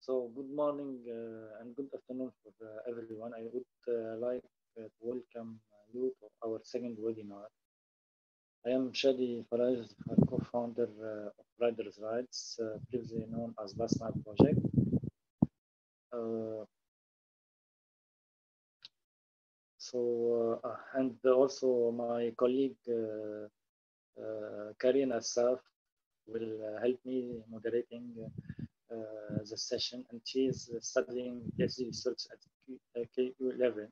So good morning and good afternoon for everyone. I would like to welcome you to our second webinar. I am Shadi Faraj, co-founder of Riders' Rights, previously known as Last Night Project. And also my colleague Karina Saf will help me moderating the session, and she is studying PhD research at KU11.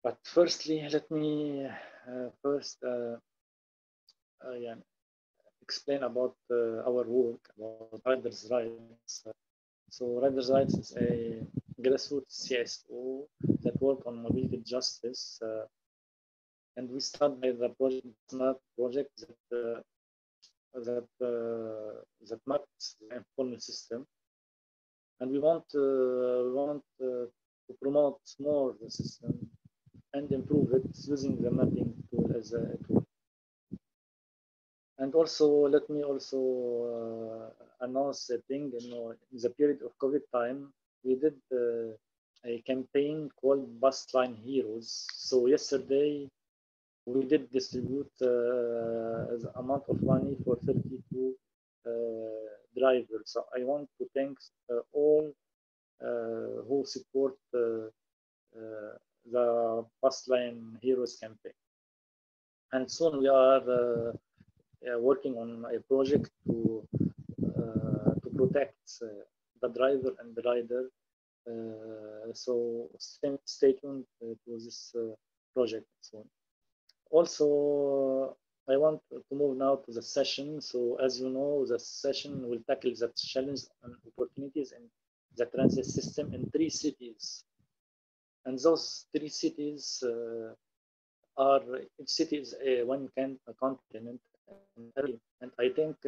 But firstly, let me explain about our work about Riders' Rights. So Riders' Rights is a grassroots CSO that work on mobility justice, and we start by the project that maps the informal system, and we want to promote more the system and improve it using the mapping tool as a tool. And also, let me also announce a thing. In the period of COVID time, we did a campaign called Bus Line Heroes. So yesterday, we did distribute the amount of money for 32 drivers. So I want to thank all who support the Bus Line Heroes campaign. And soon we are working on a project to protect the driver and the rider. So stay tuned to this project soon. Also, I want to move now to the session. So as you know, the session will tackle the challenges and opportunities in the transit system in 3 cities. And those 3 cities are, each city is one continent. And I think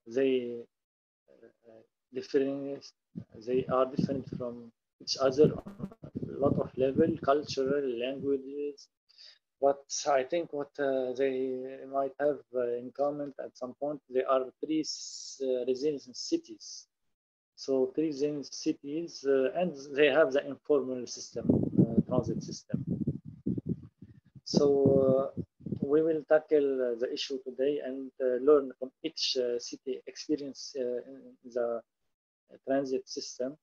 they are different from each other on a lot of level, cultural, languages. But I think what they might have in common at some point, they are 3 resilient cities. So 3 resilient cities, and they have the informal system, transit system. So we will tackle the issue today and learn from each city experience in the transit system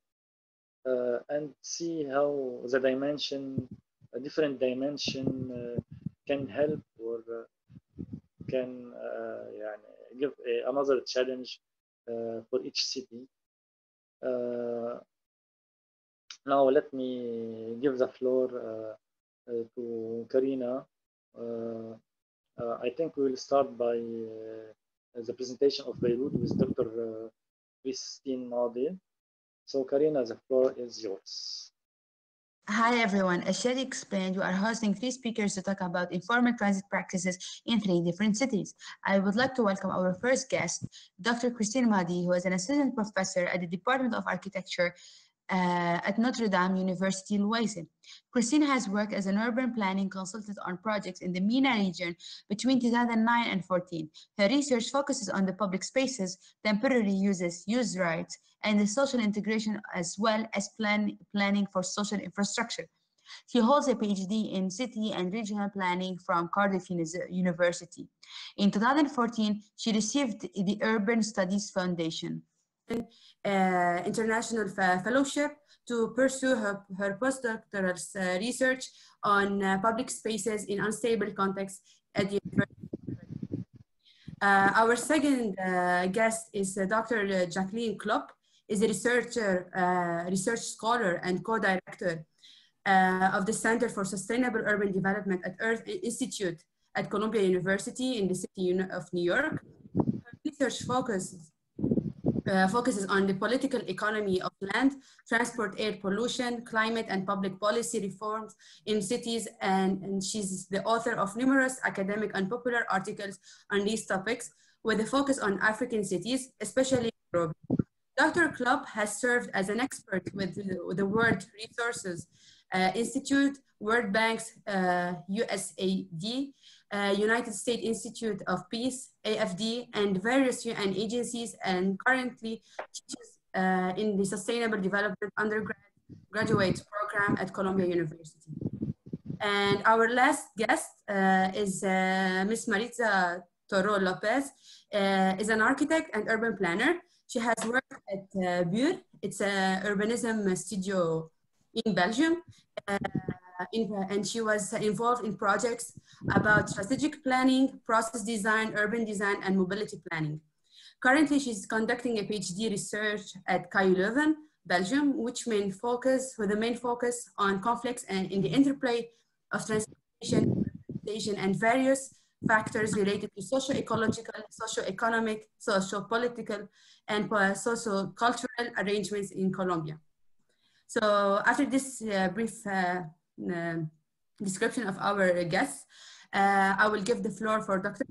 and see how the dimension, a different dimension can help or can give another challenge for each city. Now let me give the floor to Karina. I think we will start by the presentation of Beirut with Dr. Mady. So Karina, the floor is yours. Hi everyone, as Shadi explained, we are hosting 3 speakers to talk about informal transit practices in 3 different cities. I would like to welcome our first guest, Dr. Mady, who is an assistant professor at the Department of Architecture at Notre University-Louaize. Christine has worked as an urban planning consultant on projects in the MENA region between 2009 and 2014. Her research focuses on the public spaces, temporary uses, use rights, and the social integration as well as planning for social infrastructure. She holds a PhD in city and regional planning from Cardiff University. In 2014, she received the Urban Studies Foundation international fellowship to pursue her postdoctoral research on public spaces in unstable contexts at the university. Our second guest is Dr. Jacqueline Klopop, is a research scholar and co-director of the Center for Sustainable Urban Development at Earth Institute at Columbia University in the city of New York. Her research focuses on the political economy of land, transport, air pollution, climate, and public policy reforms in cities, and she's the author of numerous academic and popular articles on these topics, with a focus on African cities, especially Nairobi. Dr. Klopop has served as an expert with the World Resources Institute, World Bank's USAID, United States Institute of Peace, AFD, and various UN agencies, and currently teaches in the Sustainable Development undergraduate program at Columbia University. And our last guest is Ms. Mariza Toro Lopez, is an architect and urban planner. She has worked at Beirut. It's an urbanism studio in Belgium. And she was involved in projects about strategic planning, process design, urban design, and mobility planning. Currently, she's conducting a PhD research at KU Leuven, Belgium, with the main focus on conflicts and in the interplay of transportation and various factors related to socio-ecological, socio-economic, socio-political, and socio-cultural arrangements in Colombia. So after this brief description of our guests, I will give the floor for Dr.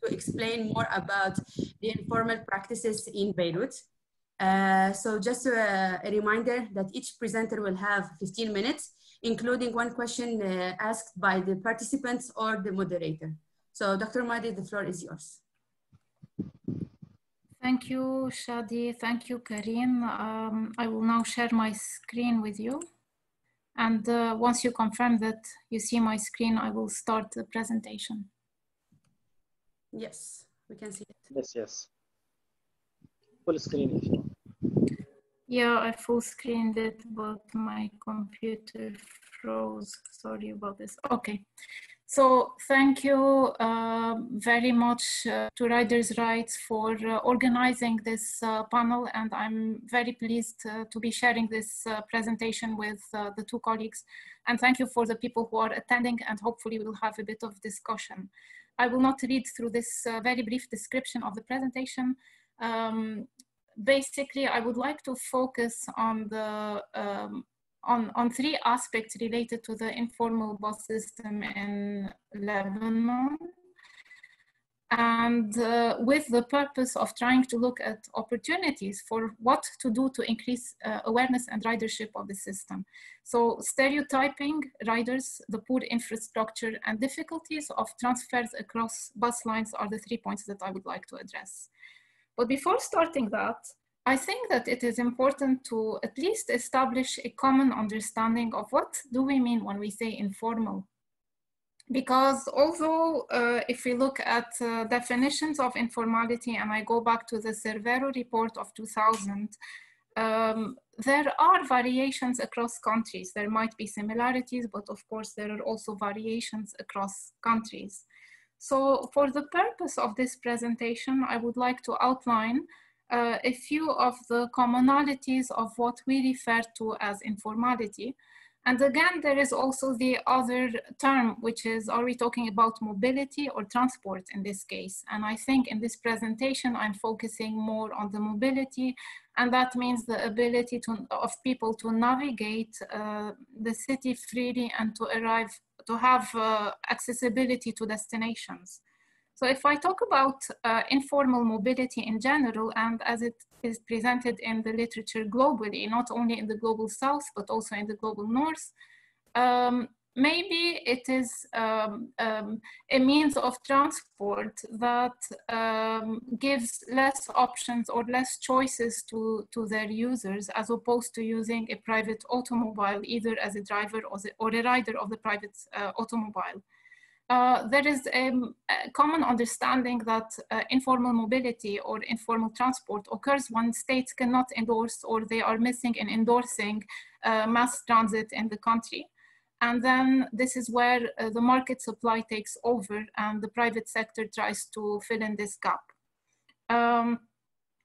to explain more about the informal practices in Beirut. So just a reminder that each presenter will have 15 minutes, including one question asked by the participants or the moderator. So Dr. Mady, the floor is yours. Thank you, Shadi. Thank you, Karim. I will now share my screen with you. And once you confirm that you see my screen, I will start the presentation. Yes, we can see it. Yes, yes. Full screen if you want. Yeah, I full screened it, but my computer froze. Sorry about this. Okay. So thank you very much to Riders' Rights for organizing this panel, and I'm very pleased to be sharing this presentation with the two colleagues. And thank you for the people who are attending, and hopefully we'll have a bit of discussion. I will not read through this very brief description of the presentation. Basically, I would like to focus on the on three aspects related to the informal bus system in Lebanon, and with the purpose of trying to look at opportunities for what to do to increase awareness and ridership of the system. So stereotyping riders, the poor infrastructure, and difficulties of transfers across bus lines are the 3 points that I would like to address. But before starting that, I think that it is important to at least establish a common understanding of what do we mean when we say informal. Because although if we look at definitions of informality, and I go back to the Cervero report of 2000, there are variations across countries. There might be similarities, but of course there are also variations across countries. So for the purpose of this presentation, I would like to outline a few of the commonalities of what we refer to as informality. And again, there is also the other term, which is, are we talking about mobility or transport in this case? And I think in this presentation, I'm focusing more on the mobility, and that means the ability of people to navigate the city freely and to have accessibility to destinations. So if I talk about informal mobility in general, and as it is presented in the literature globally, not only in the global south, but also in the global north, maybe it is a means of transport that gives less options or less choices to their users, as opposed to using a private automobile, either as a driver or a rider of the private automobile. There is a common understanding that informal mobility or informal transport occurs when states cannot endorse, or they are missing in endorsing mass transit in the country. And then this is where the market supply takes over and the private sector tries to fill in this gap.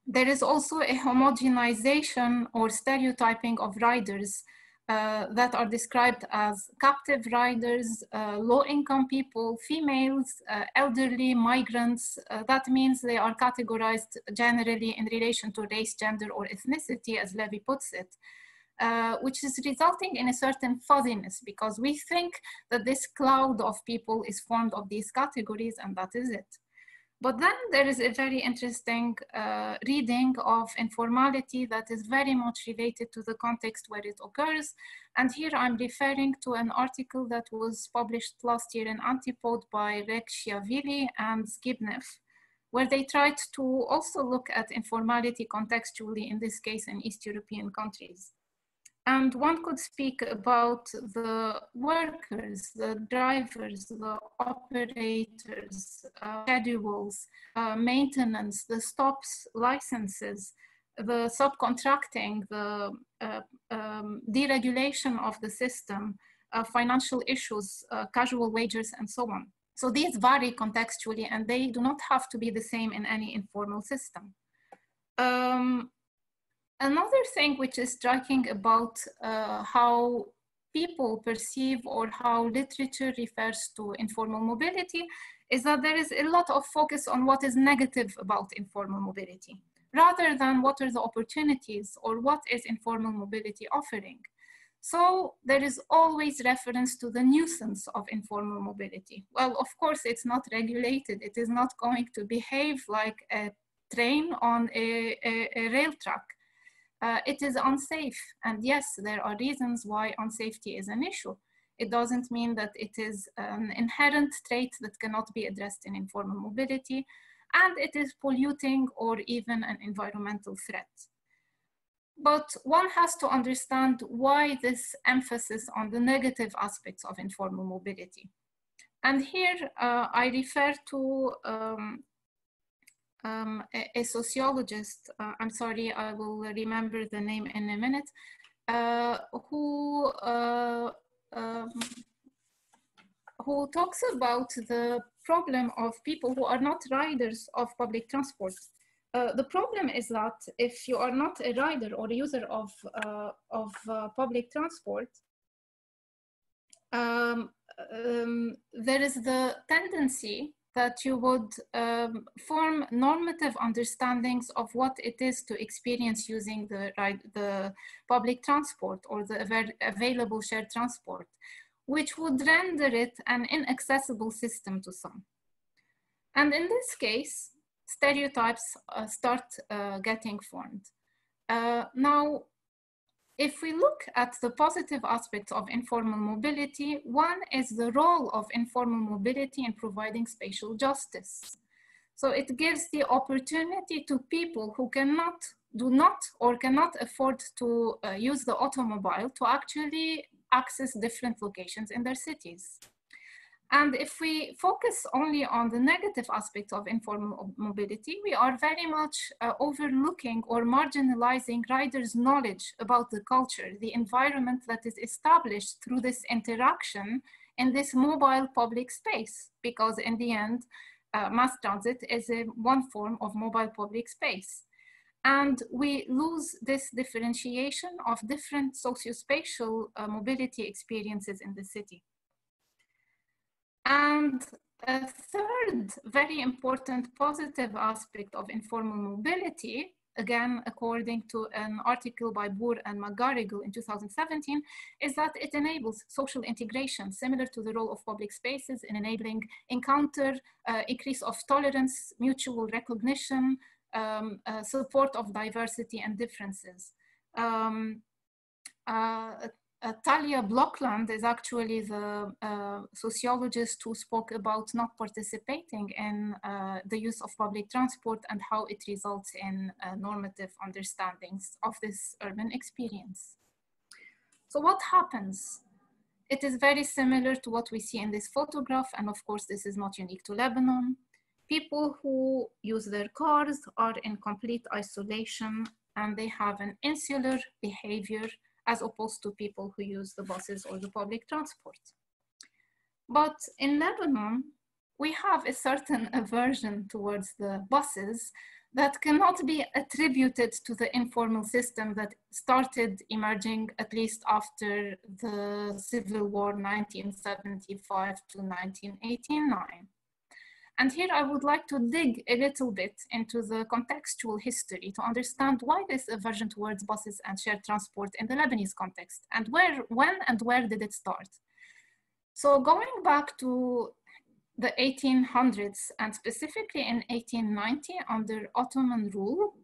There is also a homogenization or stereotyping of riders that are described as captive riders, low-income people, females, elderly, migrants. That means they are categorized generally in relation to race, gender, or ethnicity, as Levy puts it, which is resulting in a certain fuzziness, because we think that this cloud of people is formed of these categories, and that is it. But then there is a very interesting reading of informality that is very much related to the context where it occurs. And here I'm referring to an article that was published last year in Antipode by Rekshia and Skibnev, where they tried to also look at informality contextually, in this case in East European countries. And one could speak about the workers, the drivers, the operators, schedules, maintenance, the stops, licenses, the subcontracting, the deregulation of the system, financial issues, casual wages, and so on. So these vary contextually, and they do not have to be the same in any informal system. Another thing which is striking about how people perceive or how literature refers to informal mobility is that there is a lot of focus on what is negative about informal mobility, rather than what are the opportunities or what is informal mobility offering. So there is always reference to the nuisance of informal mobility. Well, of course, it's not regulated. It is not going to behave like a train on a rail track. It is unsafe. And yes, there are reasons why unsafety is an issue. It doesn't mean that it is an inherent trait that cannot be addressed in informal mobility, and it is polluting or even an environmental threat. But one has to understand why this emphasis on the negative aspects of informal mobility. And here I refer to a sociologist, I'm sorry, I will remember the name in a minute, who talks about the problem of people who are not riders of public transport. The problem is that if you are not a rider or a user of public transport, there is the tendency that you would form normative understandings of what it is to experience using the public transport or the available shared transport, which would render it an inaccessible system to some. And in this case, stereotypes start getting formed. Now, if we look at the positive aspects of informal mobility, one is the role of informal mobility in providing spatial justice. So it gives the opportunity to people who do not afford to use the automobile to actually access different locations in their cities. And if we focus only on the negative aspects of informal mobility, we are very much overlooking or marginalizing riders' knowledge about the culture, the environment that is established through this interaction in this mobile public space, because in the end, mass transit is one form of mobile public space. And we lose this differentiation of different socio-spatial mobility experiences in the city. And a third very important positive aspect of informal mobility, again, according to an article by Boer and McGarrigle in 2017, is that it enables social integration, similar to the role of public spaces in enabling encounter, increase of tolerance, mutual recognition, support of diversity and differences. Talia Blokland is actually the sociologist who spoke about not participating in the use of public transport and how it results in normative understandings of this urban experience. So what happens? It is very similar to what we see in this photograph, and of course this is not unique to Lebanon. People who use their cars are in complete isolation and they have an insular behavior as opposed to people who use the buses or the public transport. But in Lebanon, we have a certain aversion towards the buses that cannot be attributed to the informal system that started emerging at least after the Civil War 1975 to 1989. And here I would like to dig a little bit into the contextual history to understand why this aversion towards buses and shared transport in the Lebanese context, and when and where did it start? So going back to the 1800s, and specifically in 1890 under Ottoman rule,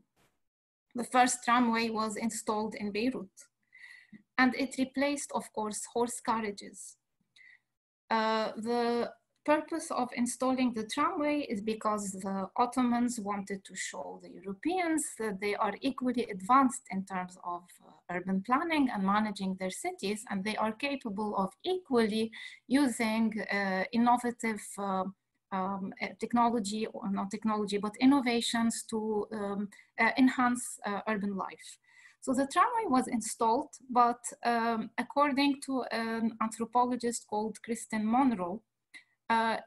the first tramway was installed in Beirut, and it replaced, of course, horse carriages. The purpose of installing the tramway is because the Ottomans wanted to show the Europeans that they are equally advanced in terms of urban planning and managing their cities, and they are capable of equally using innovative technology, or not technology, but innovations to enhance urban life. So the tramway was installed, but according to an anthropologist called Kristen Monroe,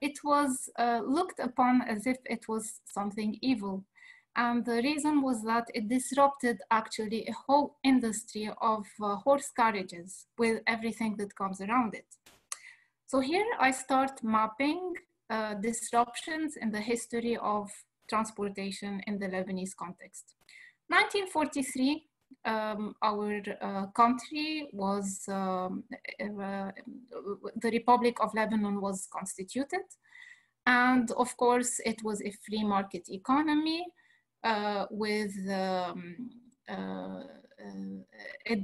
it was looked upon as if it was something evil. And the reason was that it disrupted actually a whole industry of horse carriages with everything that comes around it. So here I start mapping disruptions in the history of transportation in the Lebanese context. 1943, our country was, the Republic of Lebanon was constituted. And of course, it was a free market economy with a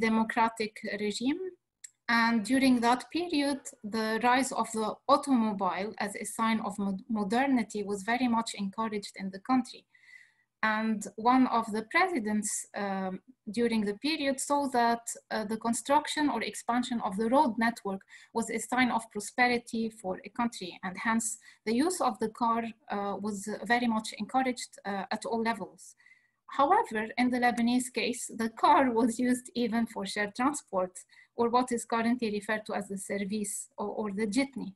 democratic regime. And during that period, the rise of the automobile as a sign of modernity was very much encouraged in the country. And one of the presidents during the period saw that the construction or expansion of the road network was a sign of prosperity for a country. And hence the use of the car was very much encouraged at all levels. However, in the Lebanese case, the car was used even for shared transport, or what is currently referred to as the service or the jitney.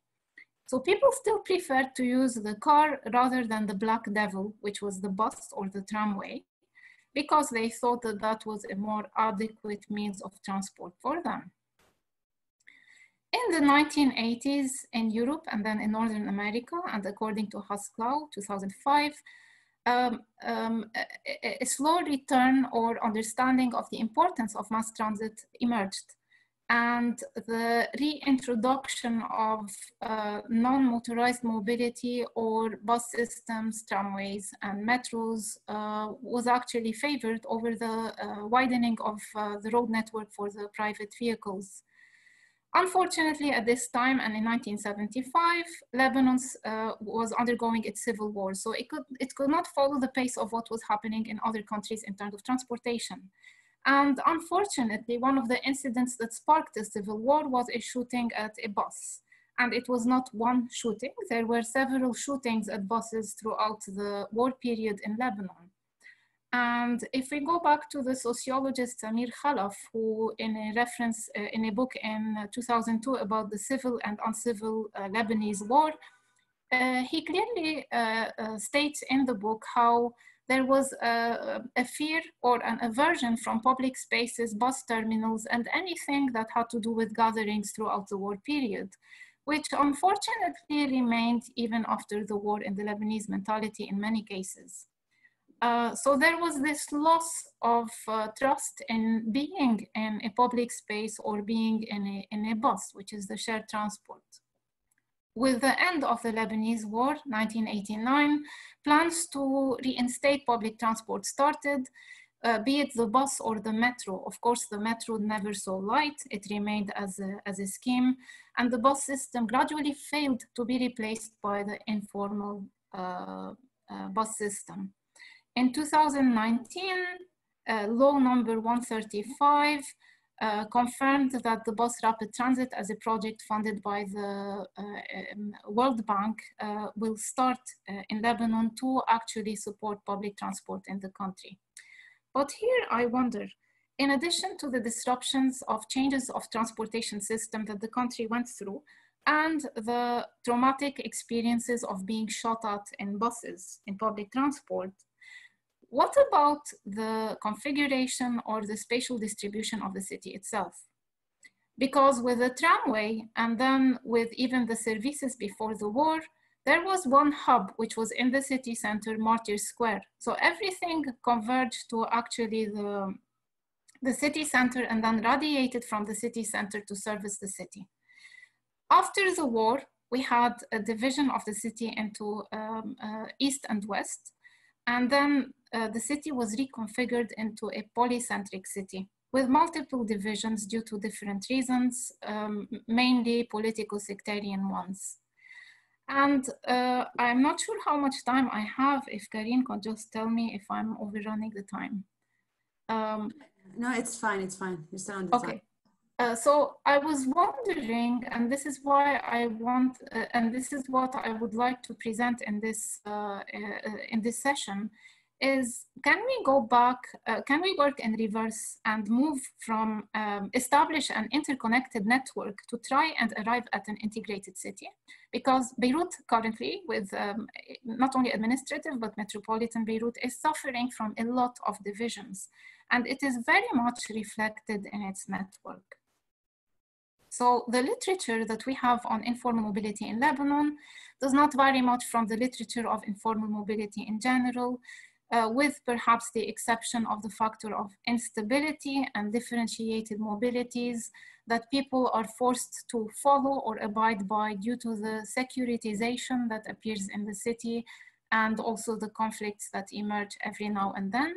So people still preferred to use the car rather than the black devil, which was the bus or the tramway, because they thought that that was a more adequate means of transport for them. In the 1980s in Europe and then in Northern America, and according to Haskell, 2005, a slow return or understanding of the importance of mass transit emerged. And the reintroduction of non-motorized mobility or bus systems, tramways, and metros was actually favored over the widening of the road network for the private vehicles. Unfortunately, at this time, and in 1975, Lebanon was undergoing its civil war. So it could not follow the pace of what was happening in other countries in terms of transportation. And unfortunately, one of the incidents that sparked the civil war was a shooting at a bus. And it was not one shooting. There were several shootings at buses throughout the war period in Lebanon. And if we go back to the sociologist Samir Khalaf, who in a reference in a book in 2002 about the civil and uncivil Lebanese war, he clearly states in the book how there was a fear or an aversion from public spaces, bus terminals, and anything that had to do with gatherings throughout the war period, which unfortunately remained even after the war in the Lebanese mentality in many cases. So there was this loss of trust in being in a public space or being in a bus, which is the shared transport. With the end of the Lebanese war, 1989, plans to reinstate public transport started, be it the bus or the metro. Of course, the metro never saw light. It remained as a scheme, and the bus system gradually failed to be replaced by the informal bus system. In 2019, law number 135 confirmed that the bus rapid transit as a project funded by the World Bank will start in Lebanon to actually support public transport in the country. But here I wonder, in addition to the disruptions of changes of transportation system that the country went through and the traumatic experiences of being shot at in buses in public transport, what about the configuration or the spatial distribution of the city itself? Because with the tramway and then with even the services before the war, there was one hub which was in the city center, Martyr Square. So everything converged to actually the city center and then radiated from the city center to service the city. After the war, we had a division of the city into east and west. And then the city was reconfigured into a polycentric city with multiple divisions due to different reasons, mainly political sectarian ones. And I'm not sure how much time I have. If Karine could just tell me if I'm overrunning the time. No, it's fine. It's fine. You're still on the time. So I was wondering, and this is why I want, and this is what I would like to present in this session, is can we go back, can we work in reverse and move from establish an interconnected network to try and arrive at an integrated city? Because Beirut currently, with not only administrative but metropolitan Beirut, is suffering from a lot of divisions, and it is very much reflected in its network. So the literature that we have on informal mobility in Lebanon does not vary much from the literature of informal mobility in general, with perhaps the exception of the factor of instability and differentiated mobilities that people are forced to follow or abide by due to the securitization that appears in the city and also the conflicts that emerge every now and then.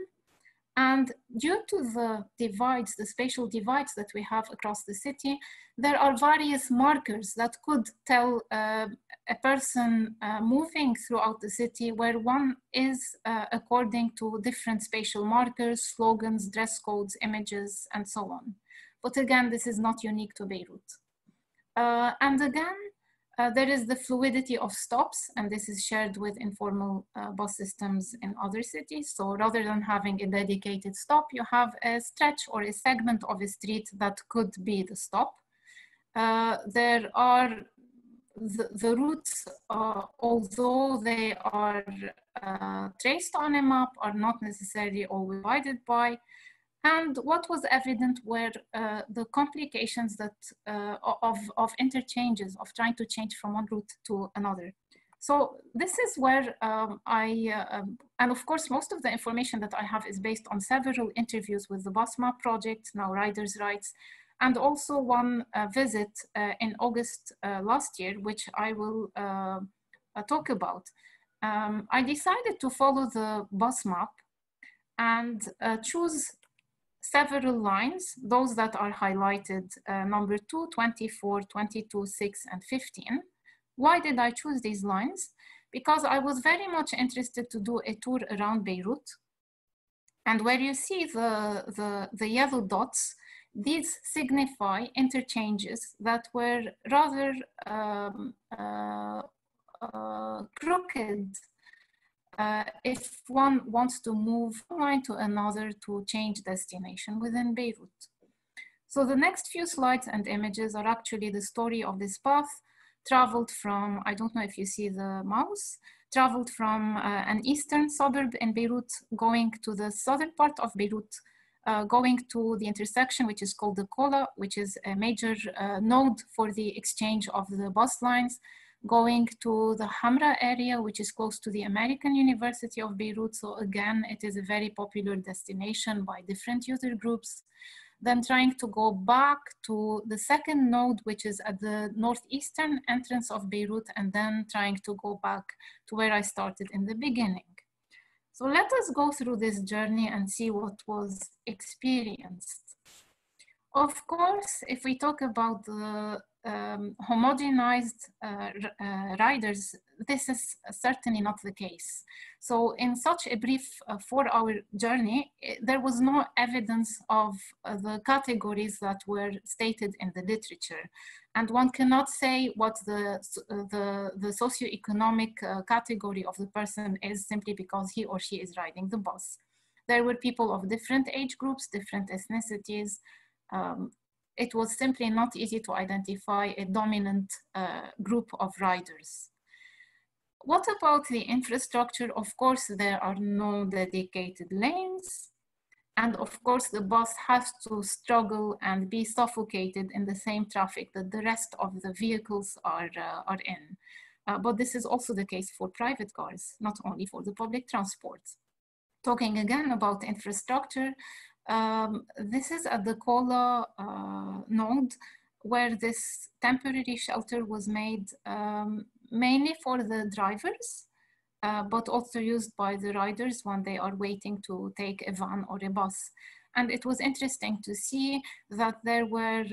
And due to the divides, the spatial divides that we have across the city, there are various markers that could tell a person moving throughout the city where one is according to different spatial markers, slogans, dress codes, images, and so on. But again, this is not unique to Beirut. And again, there is the fluidity of stops, and this is shared with informal bus systems in other cities. So rather than having a dedicated stop, you have a stretch or a segment of a street that could be the stop. There are the routes, although they are traced on a map, are not necessarily always divided by. And what was evident were the complications that of interchanges, of trying to change from one route to another. So this is where and of course, most of the information that I have is based on several interviews with the Bus Map project, now Riders' Rights, and also one visit in August last year, which I will talk about. I decided to follow the bus map and choose several lines, those that are highlighted, number 2, 24, 22, 6, and 15. Why did I choose these lines? Because I was very much interested to do a tour around Beirut. And where you see the yellow dots, these signify interchanges that were rather crooked if one wants to move from one line to another to change destination within Beirut. So the next few slides and images are actually the story of this path, traveled from, I don't know if you see the mouse, traveled from an eastern suburb in Beirut, going to the southern part of Beirut, going to the intersection, which is called the Kola, which is a major node for the exchange of the bus lines, going to the Hamra area, which is close to the American University of Beirut. So again, it is a very popular destination by different user groups. Then trying to go back to the second node, which is at the northeastern entrance of Beirut, and then trying to go back to where I started in the beginning. So let us go through this journey and see what was experienced. Of course, if we talk about the homogenized riders, this is certainly not the case. So in such a brief 4-hour journey, there was no evidence of the categories that were stated in the literature. And one cannot say what the socioeconomic category of the person is simply because he or she is riding the bus. There were people of different age groups, different ethnicities. It was simply not easy to identify a dominant group of riders. What about the infrastructure? Of course, there are no dedicated lanes. And of course, the bus has to struggle and be suffocated in the same traffic that the rest of the vehicles are in. But this is also the case for private cars, not only for the public transport. Talking again about infrastructure, this is at the Kola node, where this temporary shelter was made mainly for the drivers, but also used by the riders when they are waiting to take a van or a bus. And it was interesting to see that there were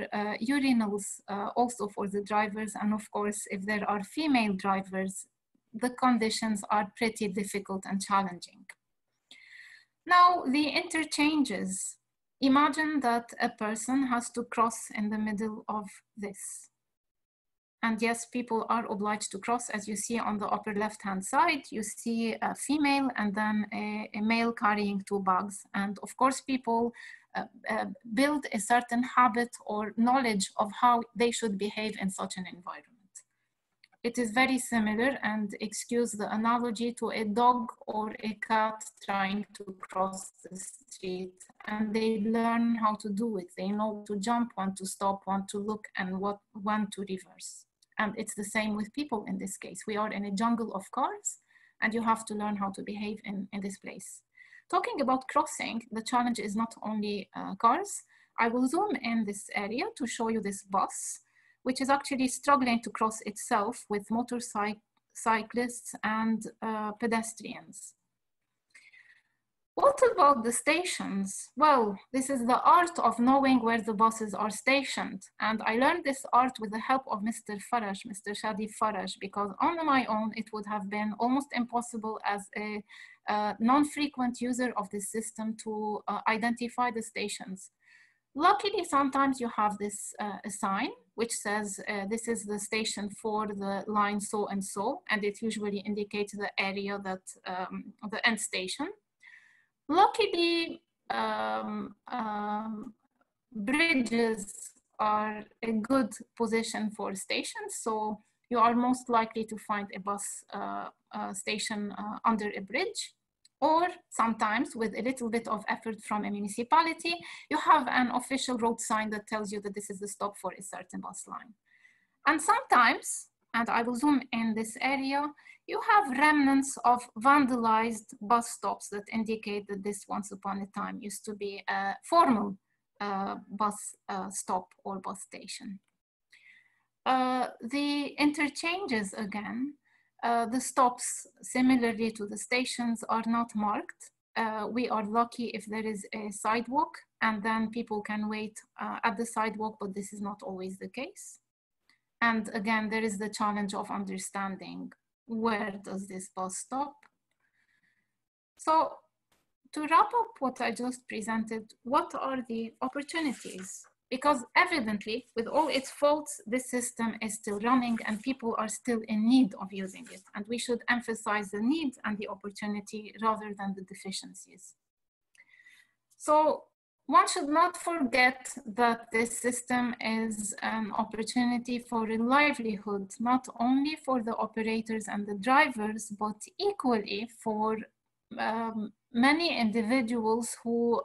urinals also for the drivers. And of course, if there are female drivers, the conditions are pretty difficult and challenging. Now, the interchanges. Imagine that a person has to cross in the middle of this. And yes, people are obliged to cross. As you see on the upper left-hand side, you see a female and then a male carrying two bags. And of course, people build a certain habit or knowledge of how they should behave in such an environment. It is very similar, and excuse the analogy, to a dog or a cat trying to cross the street, and they learn how to do it. They know to jump, when to stop, when to look, and when to reverse. And it's the same with people in this case. We are in a jungle of cars, and you have to learn how to behave in this place. Talking about crossing, the challenge is not only cars. I will zoom in this area to show you this bus, which is actually struggling to cross itself with motorcyclists and pedestrians. What about the stations? Well, this is the art of knowing where the buses are stationed. And I learned this art with the help of Mr. Faraj, Mr. Shadi Faraj, because on my own, it would have been almost impossible as a non-frequent user of this system to identify the stations. Luckily, sometimes you have this a sign which says this is the station for the line so and so, and it usually indicates the area that the end station. Luckily, bridges are a good position for stations, so you are most likely to find a bus station under a bridge. Or sometimes, with a little bit of effort from a municipality, you have an official road sign that tells you that this is the stop for a certain bus line. And sometimes, and I will zoom in this area, you have remnants of vandalized bus stops that indicate that this once upon a time used to be a formal bus stop or bus station. The interchanges again, the stops, similarly to the stations, are not marked. We are lucky if there is a sidewalk, and then people can wait at the sidewalk, but this is not always the case. And again, there is the challenge of understanding where does this bus stop. So to wrap up what I just presented, what are the opportunities? Because evidently, with all its faults, this system is still running and people are still in need of using it. And we should emphasize the need and the opportunity rather than the deficiencies. So one should not forget that this system is an opportunity for a livelihood, not only for the operators and the drivers, but equally for many individuals who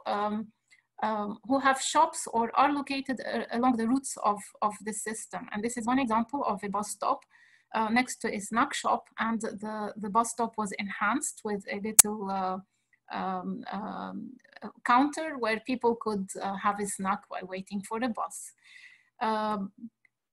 have shops or are located along the routes of the system. And this is one example of a bus stop next to a snack shop, and the bus stop was enhanced with a little counter where people could have a snack while waiting for the bus.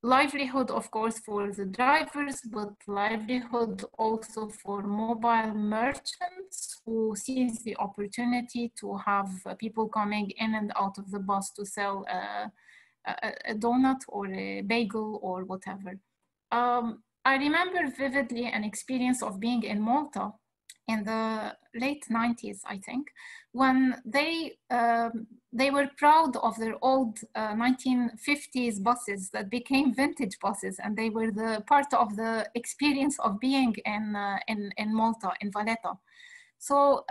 Livelihood, of course, for the drivers, but livelihood also for mobile merchants who sees the opportunity to have people coming in and out of the bus to sell a donut or a bagel or whatever. I remember vividly an experience of being in Malta in the late 90s, I think, when they were proud of their old 1950s buses that became vintage buses, and they were the part of the experience of being in Malta, in Valletta. So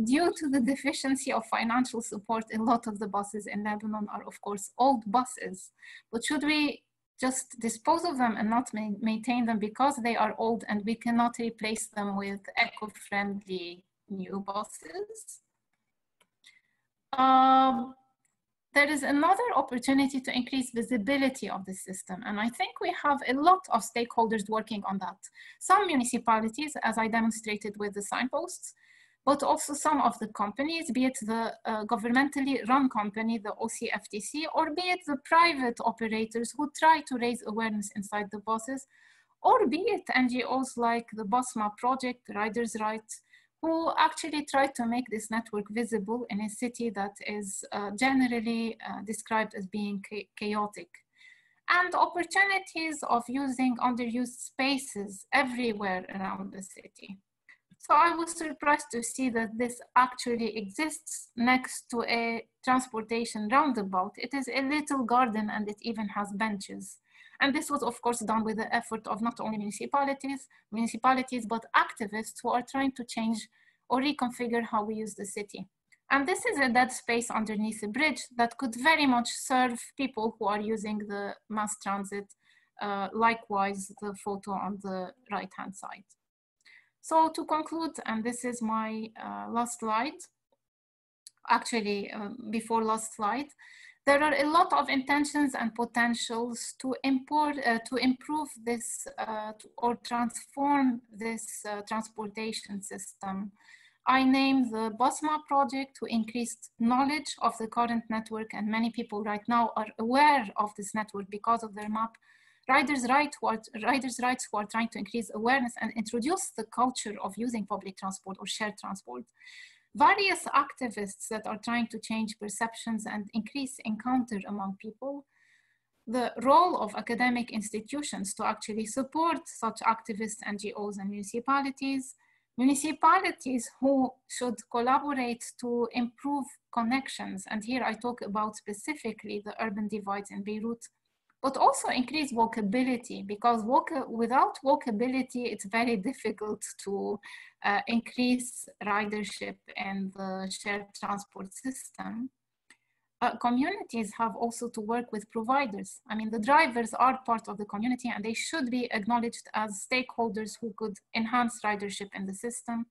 due to the deficiency of financial support, a lot of the buses in Lebanon are of course old buses, but should we just dispose of them and not maintain them because they are old and we cannot replace them with eco-friendly new buses? There is another opportunity to increase visibility of the system, and I think we have a lot of stakeholders working on that. Some municipalities, as I demonstrated with the signposts, but also some of the companies, be it the governmentally run company, the OCFTC, or be it the private operators who try to raise awareness inside the buses, or be it NGOs like the Basma Project, Riders' Rights, who actually tried to make this network visible in a city that is generally described as being chaotic. And opportunities of using underused spaces everywhere around the city. So I was surprised to see that this actually exists next to a transportation roundabout. It is a little garden and it even has benches. And this was of course done with the effort of not only municipalities, but activists who are trying to change or reconfigure how we use the city. And this is a dead space underneath a bridge that could very much serve people who are using the mass transit. Likewise, the photo on the right-hand side. So to conclude, and this is my last slide, actually before last slide, there are a lot of intentions and potentials to improve this or transform this transportation system. I named the bus map project to increase knowledge of the current network, and many people right now are aware of this network because of their map. Riders' rights who are trying to increase awareness and introduce the culture of using public transport or shared transport. Various activists that are trying to change perceptions and increase encounter among people. The role of academic institutions to actually support such activists, NGOs, and municipalities. Municipalities who should collaborate to improve connections. And here I talk about specifically the urban divides in Beirut, but also increase walkability, because without walkability, it's very difficult to increase ridership in the shared transport system. Communities have also to work with providers. I mean, the drivers are part of the community and they should be acknowledged as stakeholders who could enhance ridership in the system.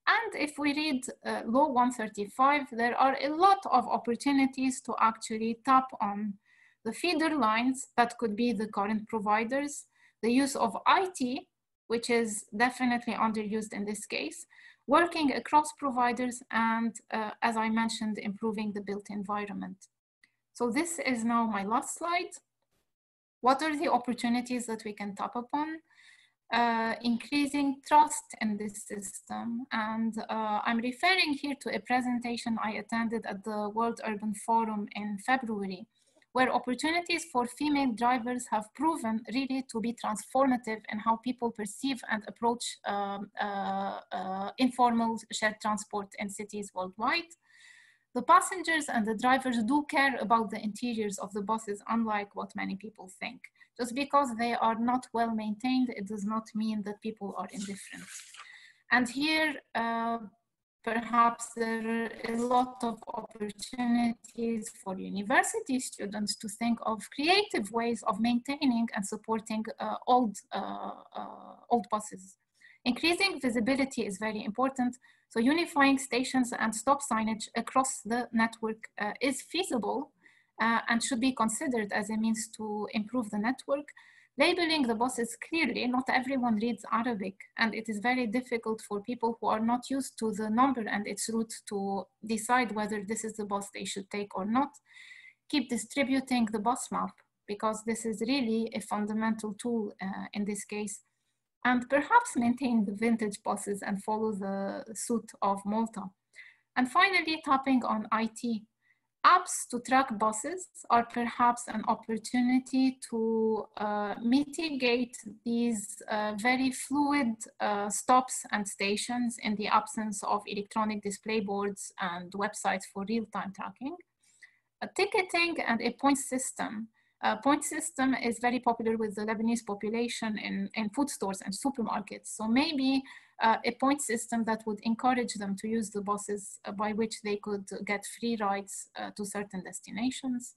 And if we read Law 135, there are a lot of opportunities to actually tap on the feeder lines that could be the current providers, the use of IT, which is definitely underused in this case, working across providers, and as I mentioned, improving the built environment. So this is now my last slide. What are the opportunities that we can tap upon? Increasing trust in this system. And I'm referring here to a presentation I attended at the World Urban Forum in February, where opportunities for female drivers have proven really to be transformative in how people perceive and approach informal shared transport in cities worldwide. The passengers and the drivers do care about the interiors of the buses, unlike what many people think. Just because they are not well maintained, it does not mean that people are indifferent. And here, perhaps there are a lot of opportunities for university students to think of creative ways of maintaining and supporting old buses. Increasing visibility is very important. So unifying stations and stop signage across the network is feasible and should be considered as a means to improve the network. Labeling the buses clearly, not everyone reads Arabic, and it is very difficult for people who are not used to the number and its route to decide whether this is the bus they should take or not. Keep distributing the bus map, because this is really a fundamental tool in this case. And perhaps maintain the vintage buses and follow the suit of Malta. And finally, tapping on IT. Apps to track buses are perhaps an opportunity to mitigate these very fluid stops and stations in the absence of electronic display boards and websites for real-time tracking. Ticketing and a point system. Point system is very popular with the Lebanese population in food stores and supermarkets. So maybe a point system that would encourage them to use the buses by which they could get free rides to certain destinations.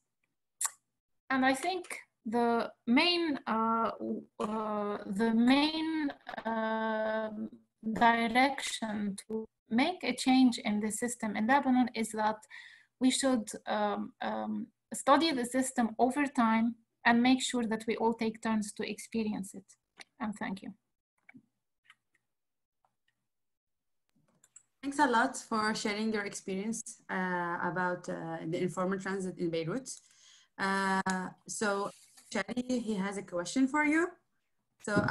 And I think the main direction to make a change in the system in Lebanon is that we should study the system over time and make sure that we all take turns to experience it. And thank you. Thanks a lot for sharing your experience about the informal transit in Beirut. So Shadi, he has a question for you. So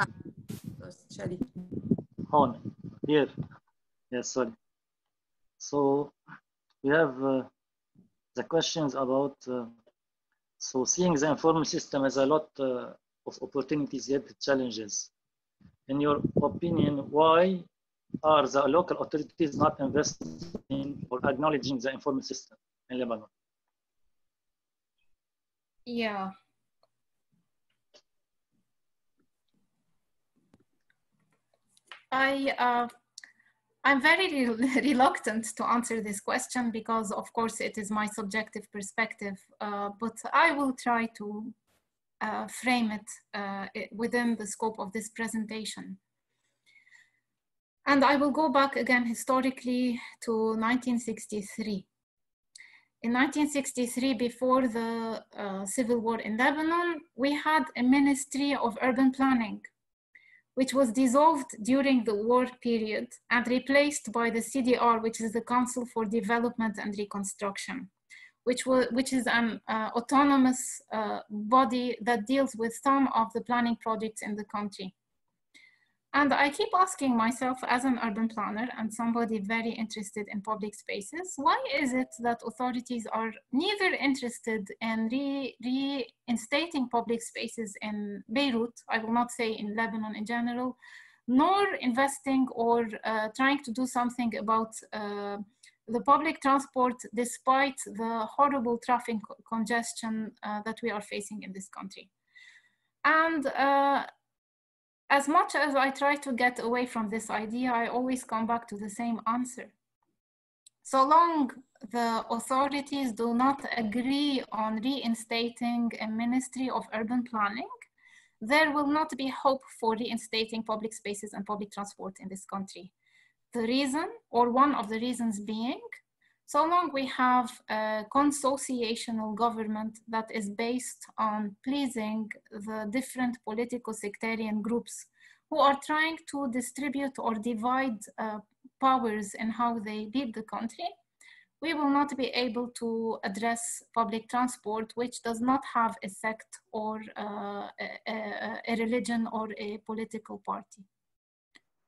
Shadi. On, here. Yes, sorry. So we have the questions about, so seeing the informal system as a lot of opportunities yet challenges. In your opinion, why are the local authorities not investing or acknowledging the informal system in Lebanon? Yeah. I'm very reluctant to answer this question because, of course, it is my subjective perspective, but I will try to frame it within the scope of this presentation. And I will go back again historically to 1963. In 1963, before the civil war in Lebanon, we had a Ministry of Urban Planning, which was dissolved during the war period and replaced by the CDR, which is the Council for Development and Reconstruction, which is an autonomous body that deals with some of the planning projects in the country. And I keep asking myself as an urban planner and somebody very interested in public spaces, why is it that authorities are neither interested in reinstating public spaces in Beirut, I will not say in Lebanon in general, nor investing or trying to do something about the public transport despite the horrible traffic congestion that we are facing in this country. And as much as I try to get away from this idea, I always come back to the same answer. So long the authorities do not agree on reinstating a Ministry of Urban Planning, there will not be hope for reinstating public spaces and public transport in this country. The reason, or one of the reasons being, so long we have a consociational government that is based on pleasing the different political sectarian groups who are trying to distribute or divide powers in how they lead the country, we will not be able to address public transport, which does not have a sect or a religion or a political party.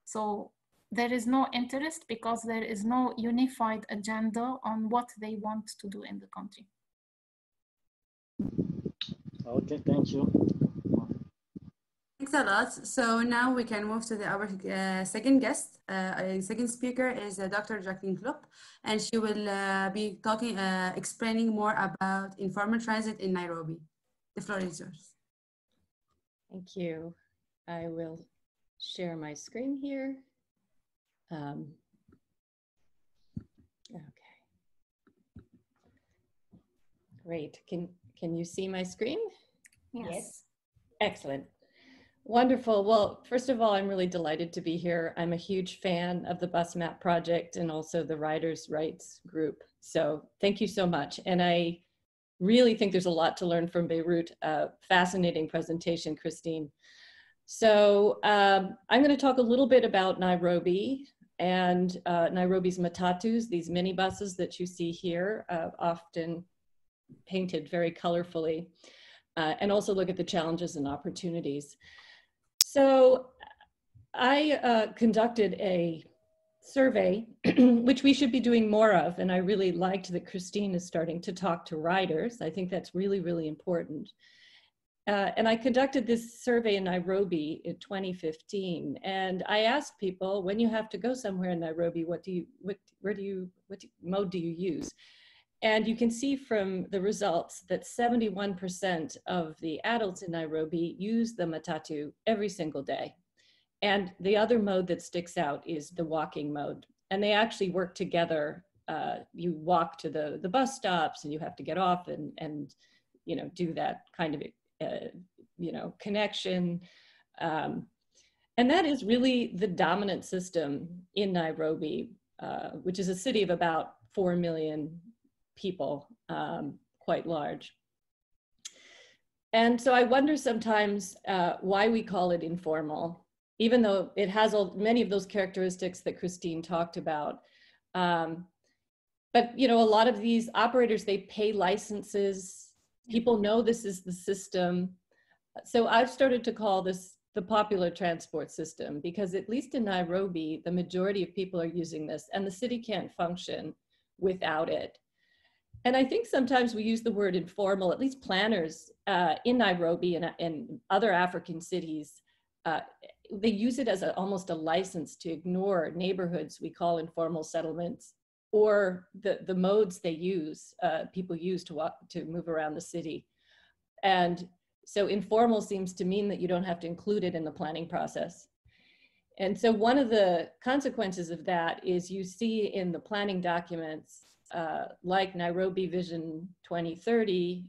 So there is no interest because there is no unified agenda on what they want to do in the country. Okay, thank you. Thanks a lot. So now we can move to our second guest. Second speaker is Dr. Jacqueline Klopop, and she will be talking, explaining more about informal transit in Nairobi. The floor is yours. Thank you. I will share my screen here. Okay. Great. Can you see my screen? Yes. Excellent. Wonderful. Well, first of all, I'm really delighted to be here. I'm a huge fan of the Bus Map Project and also the Riders' Rights Group. So thank you so much. And I really think there's a lot to learn from Beirut. Fascinating presentation, Christine. So I'm going to talk a little bit about Nairobi and Nairobi's Matatus, these minibuses that you see here, often painted very colorfully, and also look at the challenges and opportunities. So I conducted a survey, which we should be doing more of, and I really liked that Christine is starting to talk to riders. I think that's really, really important. And I conducted this survey in Nairobi in 2015, and I asked people, when you have to go somewhere in Nairobi, what mode do you use? And you can see from the results that 71% of the adults in Nairobi use the matatu every single day. And the other mode that sticks out is the walking mode. And they actually work together. You walk to the bus stops and you have to get off and you know, do that kind of you know, connection. And that is really the dominant system in Nairobi, which is a city of about 4 million people, quite large. And so I wonder sometimes why we call it informal, even though it has many of those characteristics that Christine talked about. But you know, a lot of these operators, they pay licenses. People know this is the system. So I've started to call this the popular transport system, because at least in Nairobi, the majority of people are using this and the city can't function without it. And I think sometimes we use the word informal, at least planners in Nairobi and other African cities, they use it as almost a license to ignore neighborhoods we call informal settlements, or the modes they use, people use to move around the city. And so informal seems to mean that you don't have to include it in the planning process. And so one of the consequences of that is you see in the planning documents, like Nairobi Vision 2030,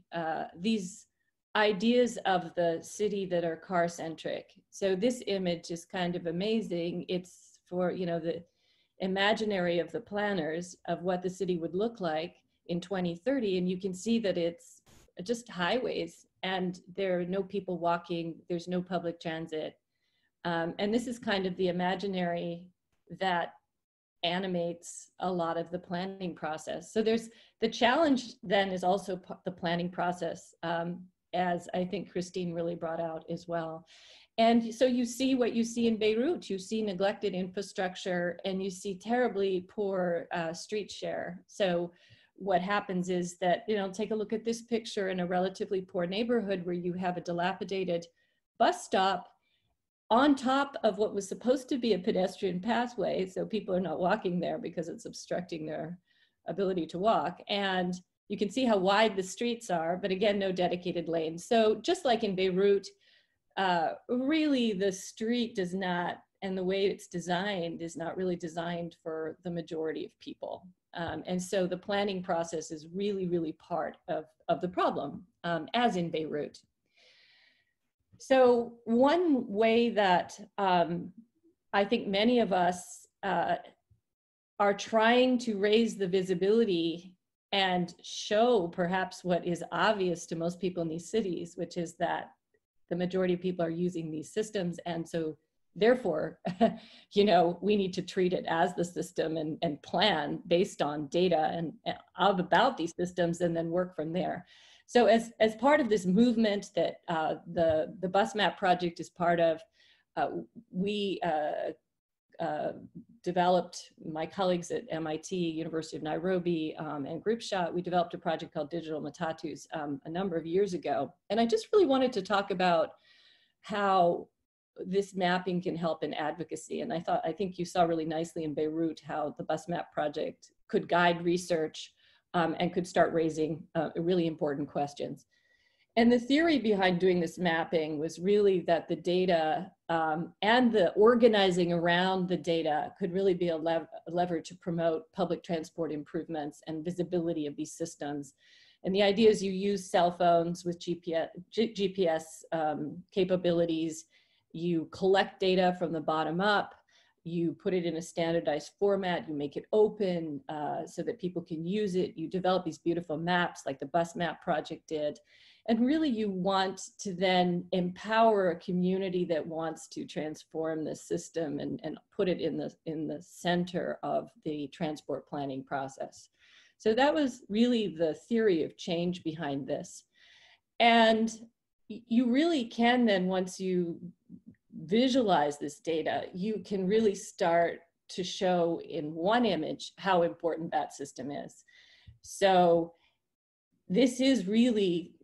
these ideas of the city that are car-centric. So this image is kind of amazing. It's for, you know, the imaginary of the planners of what the city would look like in 2030. And you can see that it's just highways and there are no people walking, there's no public transit. And this is kind of the imaginary that animates a lot of the planning process. So there's the challenge then is also the planning process, as I think Christine really brought out as well. And so you see what you see in Beirut, you see neglected infrastructure and you see terribly poor street share. So what happens is that, you know, take a look at this picture in a relatively poor neighborhood where you have a dilapidated bus stop on top of what was supposed to be a pedestrian pathway. So people are not walking there because it's obstructing their ability to walk. And you can see how wide the streets are, but again, no dedicated lanes. So just like in Beirut, really the street does not, and the way it's designed is not really designed for the majority of people. And so the planning process is really, really part of the problem, as in Beirut. So one way that I think many of us are trying to raise the visibility and show perhaps what is obvious to most people in these cities, which is that the majority of people are using these systems. And so therefore, you know, we need to treat it as the system and plan based on data and about these systems and then work from there. So as part of this movement that the Bus Map project is part of, we developed, my colleagues at MIT, University of Nairobi, and Group Shot, we developed a project called Digital Matatus a number of years ago. And I just really wanted to talk about how this mapping can help in advocacy. And I think you saw really nicely in Beirut how the Bus Map project could guide research and could start raising really important questions. And the theory behind doing this mapping was really that the data and the organizing around the data could really be a lever to promote public transport improvements and visibility of these systems. And the idea is you use cell phones with GPS capabilities, you collect data from the bottom up, you put it in a standardized format, you make it open so that people can use it, you develop these beautiful maps like the Bus Map project did. And really you want to then empower a community that wants to transform the system and put it in the center of the transport planning process. So that was really the theory of change behind this. And you really can then, once you visualize this data, you can really start to show in one image how important that system is. So this is really,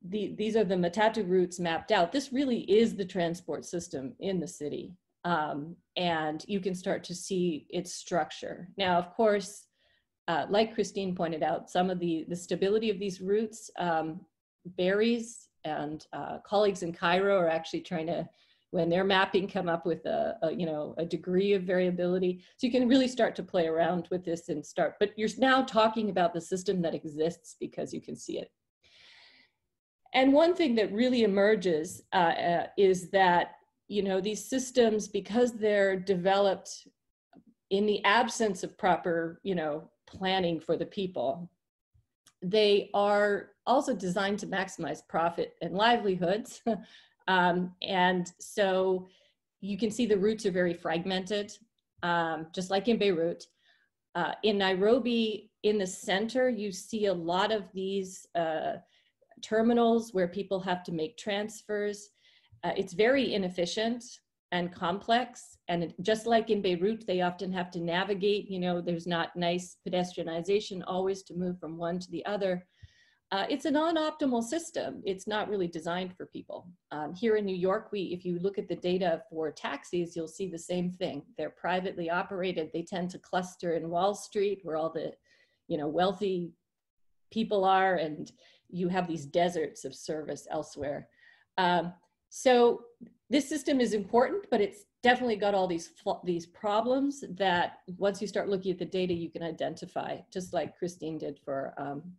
these are the Matatus routes mapped out. This really is the transport system in the city. And you can start to see its structure. Now, of course, like Christine pointed out, some of the stability of these routes varies, and colleagues in Cairo are actually trying to, when they're mapping, come up with a degree of variability. So you can really start to play around with this and start, but you're now talking about the system that exists because you can see it. And one thing that really emerges is that, you know, these systems, because they're developed in the absence of proper, you know, planning for the people, they are also designed to maximize profit and livelihoods. And so you can see the routes are very fragmented, just like in Beirut. In Nairobi, in the center, you see a lot of these terminals where people have to make transfers. It's very inefficient and complex. And just like in Beirut, they often have to navigate, you know, there's not nice pedestrianization always to move from one to the other. It's a non-optimal system. It's not really designed for people. Here in New York, if you look at the data for taxis, you'll see the same thing. They're privately operated. They tend to cluster in Wall Street where all the, you know, wealthy people are, and you have these deserts of service elsewhere. So this system is important, but it's definitely got all these problems that once you start looking at the data, you can identify, just like Christine did for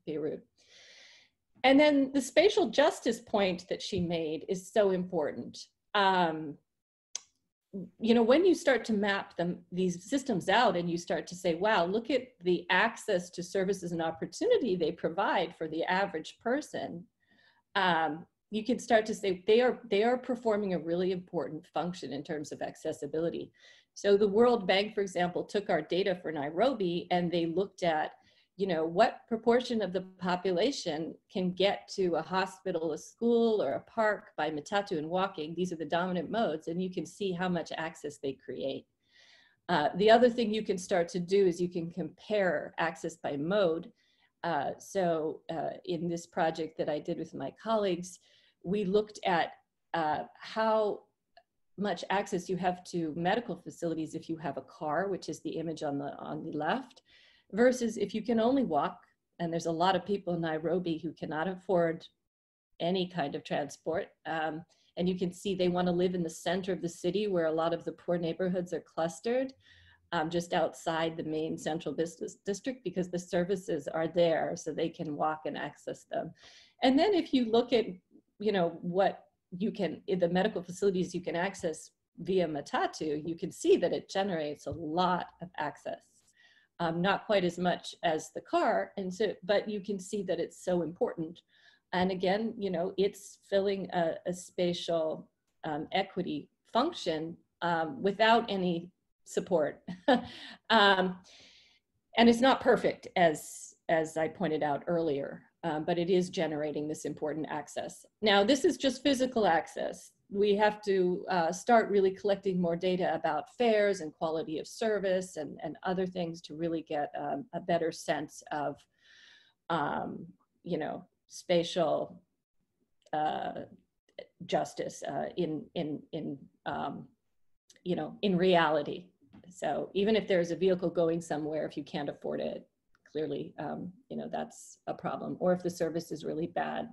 Beirut. And then the spatial justice point that she made is so important. You know, when you start to map these systems out and you start to say, wow, look at the access to services and opportunity they provide for the average person, you can start to say they are performing a really important function in terms of accessibility. So the World Bank, for example, took our data for Nairobi and they looked at, you know, what proportion of the population can get to a hospital, a school, or a park by Matatus and walking. These are the dominant modes, and you can see how much access they create. The other thing you can start to do is you can compare access by mode. In this project that I did with my colleagues, we looked at how much access you have to medical facilities if you have a car, which is the image on the left, versus if you can only walk. And there's a lot of people in Nairobi who cannot afford any kind of transport. And you can see they want to live in the center of the city where a lot of the poor neighborhoods are clustered, just outside the main central business district, because the services are there so they can walk and access them. And then if you look at, you know, what you can, in the medical facilities you can access via Matatus, you can see that it generates a lot of access. Not quite as much as the car, and so, but you can see that it's so important. And again, you know, it's filling a spatial equity function without any support. And it's not perfect, as I pointed out earlier, but it is generating this important access. Now, this is just physical access. We have to start really collecting more data about fares and quality of service and other things to really get a better sense of, you know, spatial justice in you know, in reality. So even if there's a vehicle going somewhere, if you can't afford it, clearly, you know, that's a problem. Or if the service is really bad,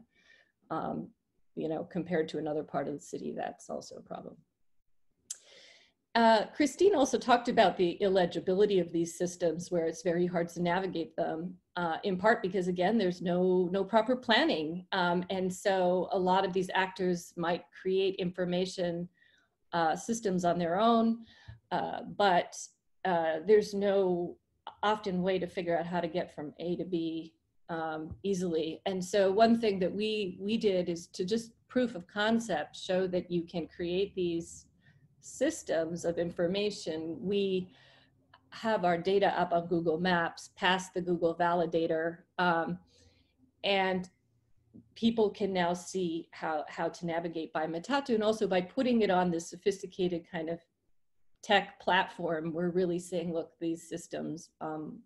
you know, compared to another part of the city, that's also a problem. Christine also talked about the illegibility of these systems where it's very hard to navigate them, in part because, again, there's no proper planning. And so a lot of these actors might create information systems on their own, but there's no often way to figure out how to get from A to B easily. And so one thing that we did is to just proof of concept show that you can create these systems of information. We have our data up on Google Maps, past the Google validator, and people can now see how to navigate by Matatus, and also by putting it on this sophisticated kind of tech platform, we're really saying, look, these systems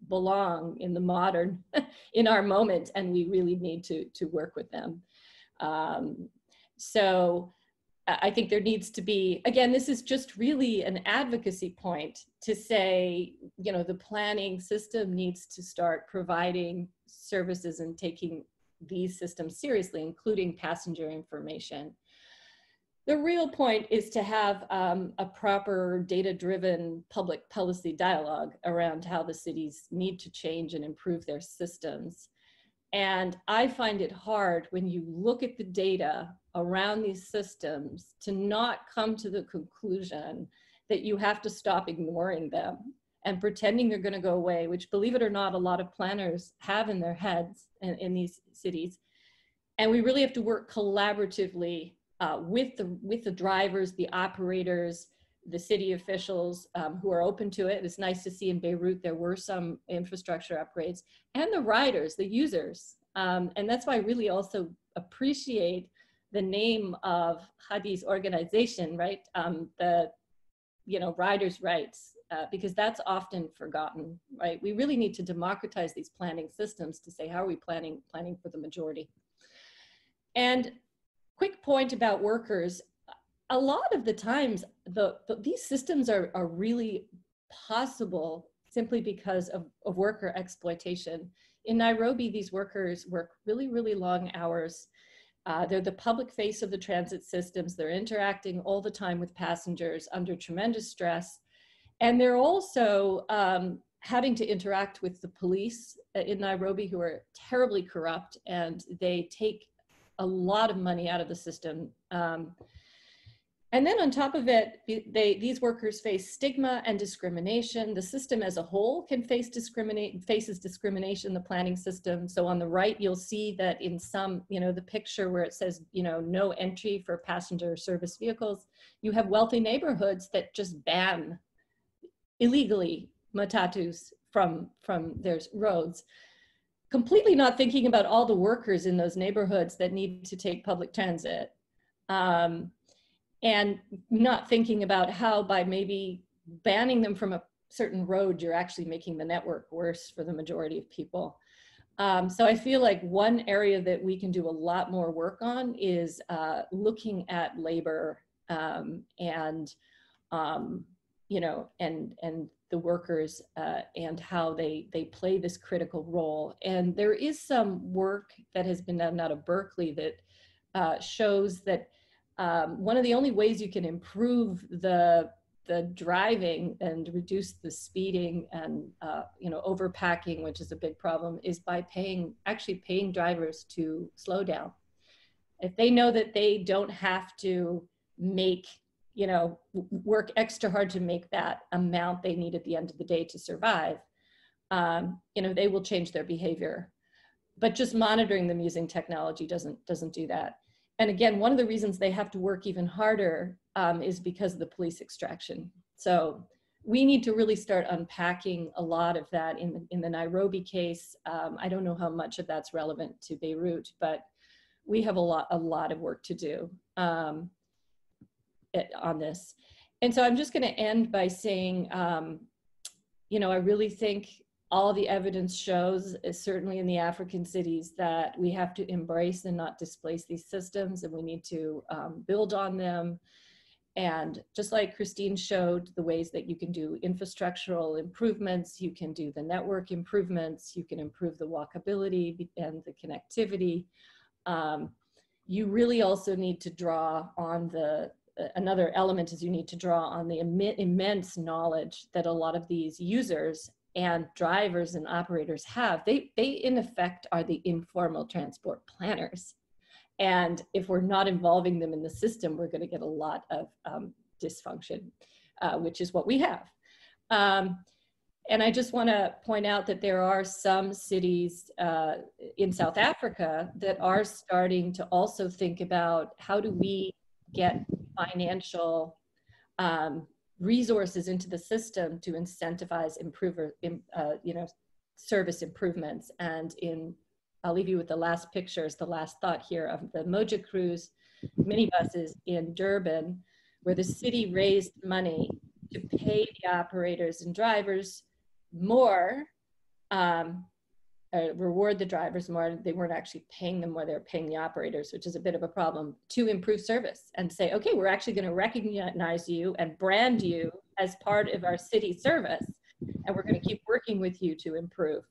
belong in the modern, in our moment, and we really need to work with them. So I think there needs to be, again, this is just really an advocacy point to say, you know, the planning system needs to start providing services and taking these systems seriously, including passenger information. The real point is to have a proper data-driven public policy dialogue around how the cities need to change and improve their systems. And I find it hard when you look at the data around these systems to not come to the conclusion that you have to stop ignoring them and pretending they're going to go away, which, believe it or not, a lot of planners have in their heads in these cities. And we really have to work collaboratively with the drivers, the operators, the city officials who are open to it. It's nice to see in Beirut there were some infrastructure upgrades, and the riders, the users. And that's why I really also appreciate the name of Hadi's organization, right? The, riders' rights, because that's often forgotten, right? We really need to democratize these planning systems to say, how are we planning for the majority? And quick point about workers, a lot of the times, these systems are really possible simply because of worker exploitation. In Nairobi, these workers work really, really long hours. They're the public face of the transit systems. They're interacting all the time with passengers under tremendous stress. And they're also having to interact with the police in Nairobi, who are terribly corrupt, and they take a lot of money out of the system. And then on top of it, these workers face stigma and discrimination. The system as a whole can faces discrimination, the planning system. So on the right, you'll see that in some, the picture where it says, no entry for passenger service vehicles, you have wealthy neighborhoods that just ban illegally Matatus from their roads, completely not thinking about all the workers in those neighborhoods that need to take public transit. And not thinking about how by maybe banning them from a certain road, you're actually making the network worse for the majority of people. So I feel like one area that we can do a lot more work on is looking at labor and the workers and how they play this critical role. And there is some work that has been done out of Berkeley that shows that one of the only ways you can improve the driving and reduce the speeding and overpacking, which is a big problem, is by actually paying drivers to slow down. If they know that they don't have to work extra hard to make that amount they need at the end of the day to survive, they will change their behavior. But just monitoring them using technology doesn't do that. And again, one of the reasons they have to work even harder is because of the police extraction. So we need to really start unpacking a lot of that in the Nairobi case. I don't know how much of that's relevant to Beirut, but we have a lot of work to do on this. And so I'm just going to end by saying, I really think all the evidence shows, certainly in the African cities, that we have to embrace and not displace these systems, and we need to build on them. And just like Christine showed, the ways that you can do infrastructural improvements, you can do the network improvements, you can improve the walkability and the connectivity. You really also need to draw on another element is you need to draw on the immense knowledge that a lot of these users and drivers and operators have. They in effect are the informal transport planners. And if we're not involving them in the system, we're going to get a lot of dysfunction, which is what we have. And I just want to point out that there are some cities in South Africa that are starting to also think about how do we get financial resources into the system to incentivize service improvements. And I'll leave you with the last pictures, the last thought here of the Moja Cruise minibuses in Durban, where the city raised money to pay the operators and drivers more, reward the drivers more. They weren't actually paying them more, they were paying the operators, which is a bit of a problem, to improve service and say, okay, we're actually going to recognize you and brand you as part of our city service, and we're going to keep working with you to improve.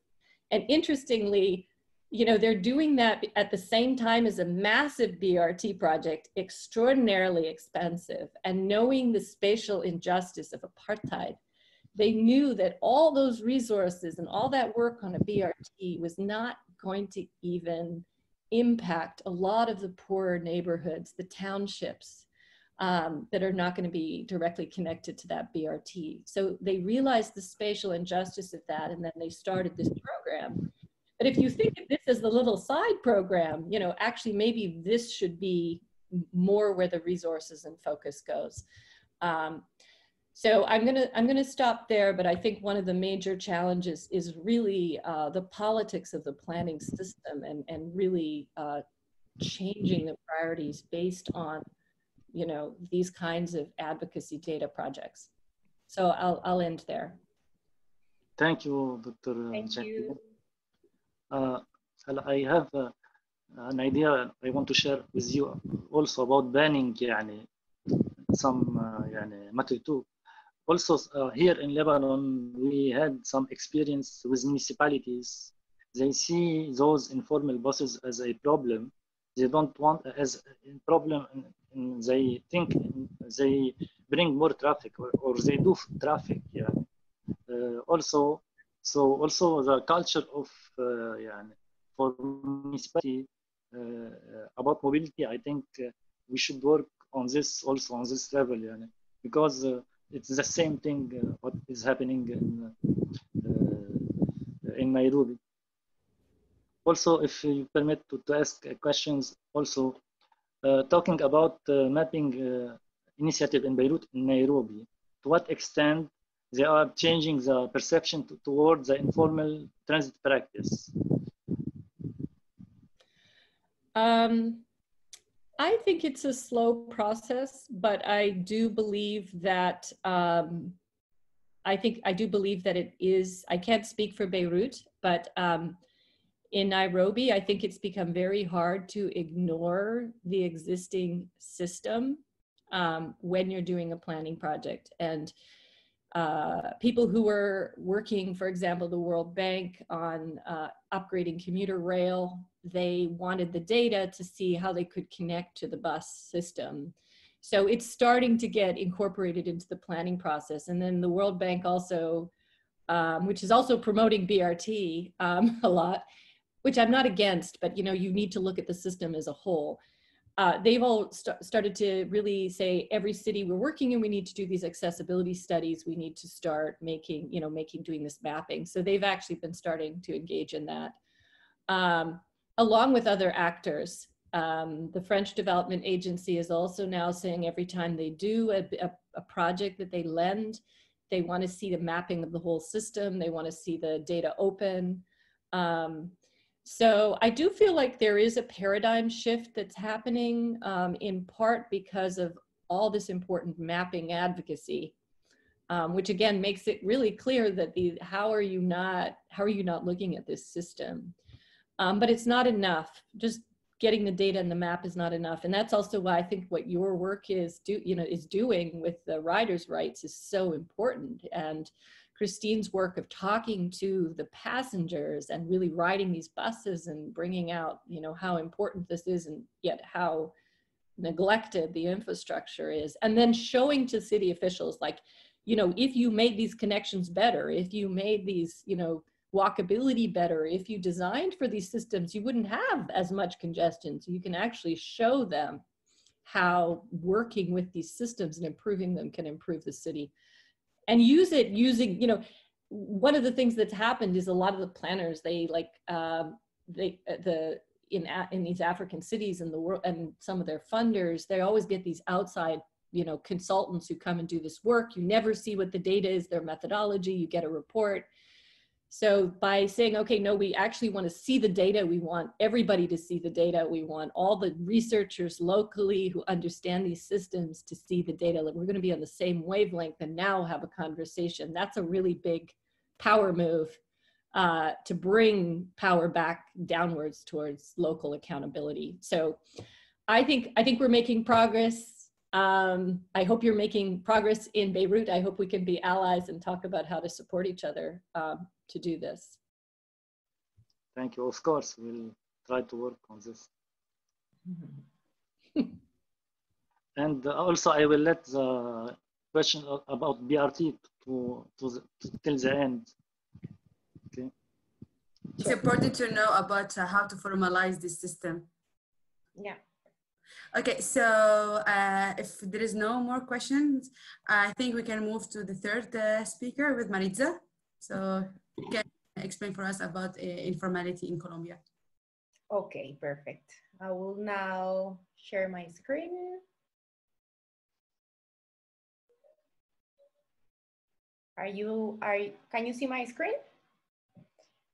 And interestingly, they're doing that at the same time as a massive BRT project, extraordinarily expensive, and knowing the spatial injustice of apartheid, they knew that all those resources and all that work on a BRT was not going to even impact a lot of the poorer neighborhoods, the townships that are not going to be directly connected to that BRT. So they realized the spatial injustice of that, and then they started this program. But if you think of this as the little side program, actually maybe this should be more where the resources and focus goes. So I'm gonna stop there, but I think one of the major challenges is really the politics of the planning system and really changing the priorities based on, you know, these kinds of advocacy data projects. So I'll end there. Thank you, Dr. Thank Jacqueline. you. I have an idea I want to share with you also about banning some Matatus. Also here in Lebanon, we had some experience with municipalities. They see those informal buses as a problem. They don't want as a problem. They think they bring more traffic, or they do traffic. Yeah. Also the culture of for municipality about mobility, I think we should work on this also on this level, because it's the same thing what is happening in Nairobi. Also, if you permit to ask questions, also talking about mapping initiative in Beirut and Nairobi, to what extent they are changing the perception towards the informal transit practice? I think it's a slow process, but I do believe that I do believe that it is. I can't speak for Beirut, but in Nairobi, I think it's become very hard to ignore the existing system when you're doing a planning project. And people who were working, for example, the World Bank on upgrading commuter rail, they wanted the data to see how they could connect to the bus system. So it's starting to get incorporated into the planning process. And then the World Bank also, which is also promoting BRT a lot, which I'm not against, but you know, you need to look at the system as a whole. They've all started to really say every city we're working in, we need to do these accessibility studies. We need to start making, doing this mapping. So they've actually been starting to engage in that. Along with other actors. The French Development Agency is also now saying every time they do a project that they lend, they want to see the mapping of the whole system. They want to see the data open. So I do feel like there is a paradigm shift that's happening in part because of all this important mapping advocacy, which again makes it really clear that how are you not looking at this system? But it's not enough. Just getting the data and the map is not enough. And that's also why I think what your work is doing with the riders' rights is so important. And Christine's work of talking to the passengers and really riding these buses and bringing out, how important this is and yet how neglected the infrastructure is. And then showing to city officials, like, if you made these connections better, if you made these, walkability better, if you designed for these systems, you wouldn't have as much congestion. So you can actually show them how working with these systems and improving them can improve the city. And use it using, one of the things that's happened is a lot of the planners, in these African cities in the world, and some of their funders, they always get these outside, consultants who come and do this work. You never see what the data is, their methodology, you get a report. So by saying, okay, no, we actually want to see the data. We want everybody to see the data. We want all the researchers locally who understand these systems to see the data. We're going to be on the same wavelength and now have a conversation. That's a really big power move to bring power back downwards towards local accountability. So I think we're making progress. I hope you're making progress in Beirut. I hope we can be allies and talk about how to support each other to do this. Thank you. Of course, we'll try to work on this. And also, I will let the question about BRT till the end. Okay. It's important to know about how to formalize this system. Yeah. Okay, so if there is no more questions, I think we can move to the third speaker with Mariza. So you can explain for us about informality in Colombia. Okay, perfect. I will now share my screen. Can you see my screen?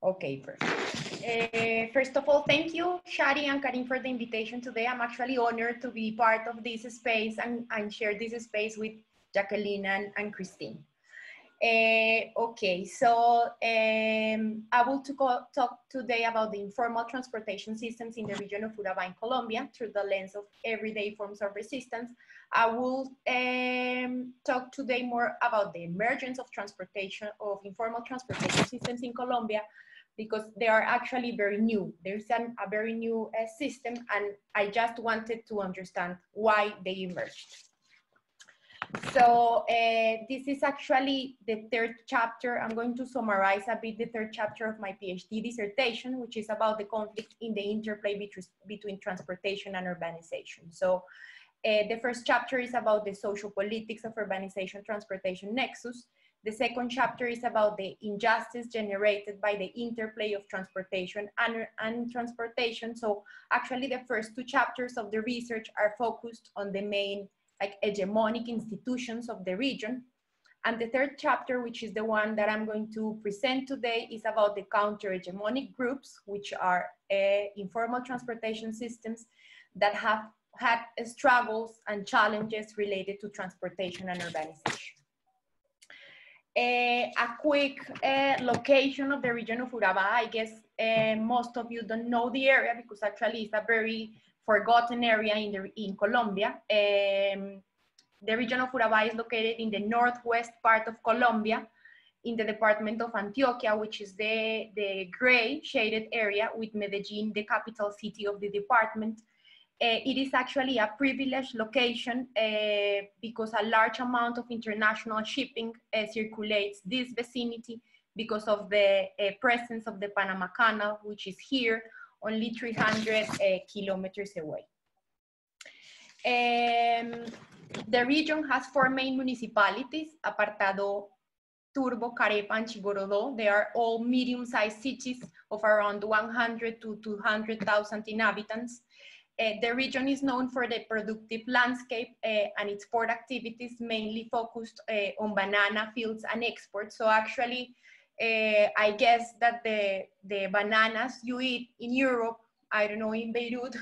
Okay, perfect. First of all, thank you, Shari and Karim, for the invitation today. I'm actually honored to be part of this space and share this space with Jacqueline and Christine. Okay, so I will talk today about the informal transportation systems in the region of Urabá in Colombia through the lens of everyday forms of resistance. I will talk today more about the emergence of informal transportation systems in Colombia, because they are actually very new. There's a very new system, and I just wanted to understand why they emerged. So this is actually the third chapter. I'm going to summarize a bit the third chapter of my PhD dissertation, which is about the conflict in the interplay between transportation and urbanization. So the first chapter is about the social politics of urbanization transportation nexus. The second chapter is about the injustice generated by the interplay of transportation and transportation. So actually the first two chapters of the research are focused on the main hegemonic institutions of the region. And the third chapter, which is the one that I'm going to present today, is about the counter-hegemonic groups, which are informal transportation systems that have had struggles and challenges related to transportation and urbanization. A quick location of the region of Urabá. I guess most of you don't know the area because actually it's a very forgotten area in Colombia. The region of Urabá is located in the northwest part of Colombia, in the department of Antioquia, which is the gray shaded area, with Medellin, the capital city of the department. It is actually a privileged location because a large amount of international shipping circulates this vicinity because of the presence of the Panama Canal, which is here, only 300 kilometers away. The region has 4 main municipalities: Apartado, Turbo, Carepa, and Chigorodó. They are all medium-sized cities of around 100 to 200,000 inhabitants. The region is known for the productive landscape and its port activities mainly focused on banana fields and exports. So actually, I guess that the bananas you eat in Europe, I don't know, in Beirut,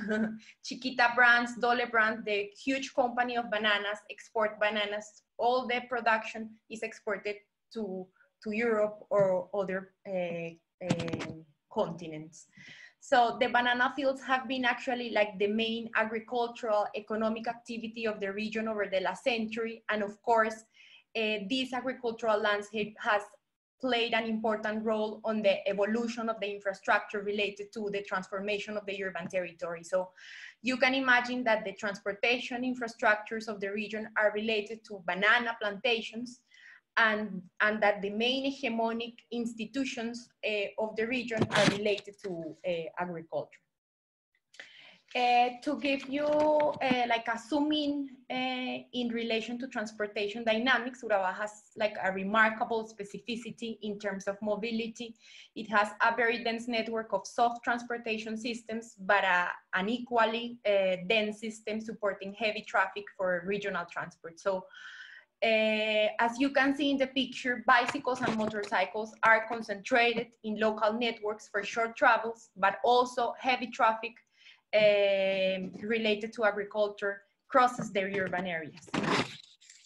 Chiquita brands, Dole brand, the huge company of bananas, export bananas. All the production is exported to Europe or other continents. So the banana fields have been actually like the main agricultural economic activity of the region over the last century. And of course, this agricultural landscape has played an important role on the evolution of the infrastructure related to the transformation of the urban territory. So you can imagine that the transportation infrastructures of the region are related to banana plantations, and that the main hegemonic institutions of the region are related to agriculture. To give you like a zoom in relation to transportation dynamics, Urabá has like a remarkable specificity in terms of mobility. It has a very dense network of soft transportation systems, but an equally dense system supporting heavy traffic for regional transport. So as you can see in the picture, bicycles and motorcycles are concentrated in local networks for short travels, but also heavy traffic related to agriculture crosses their urban areas.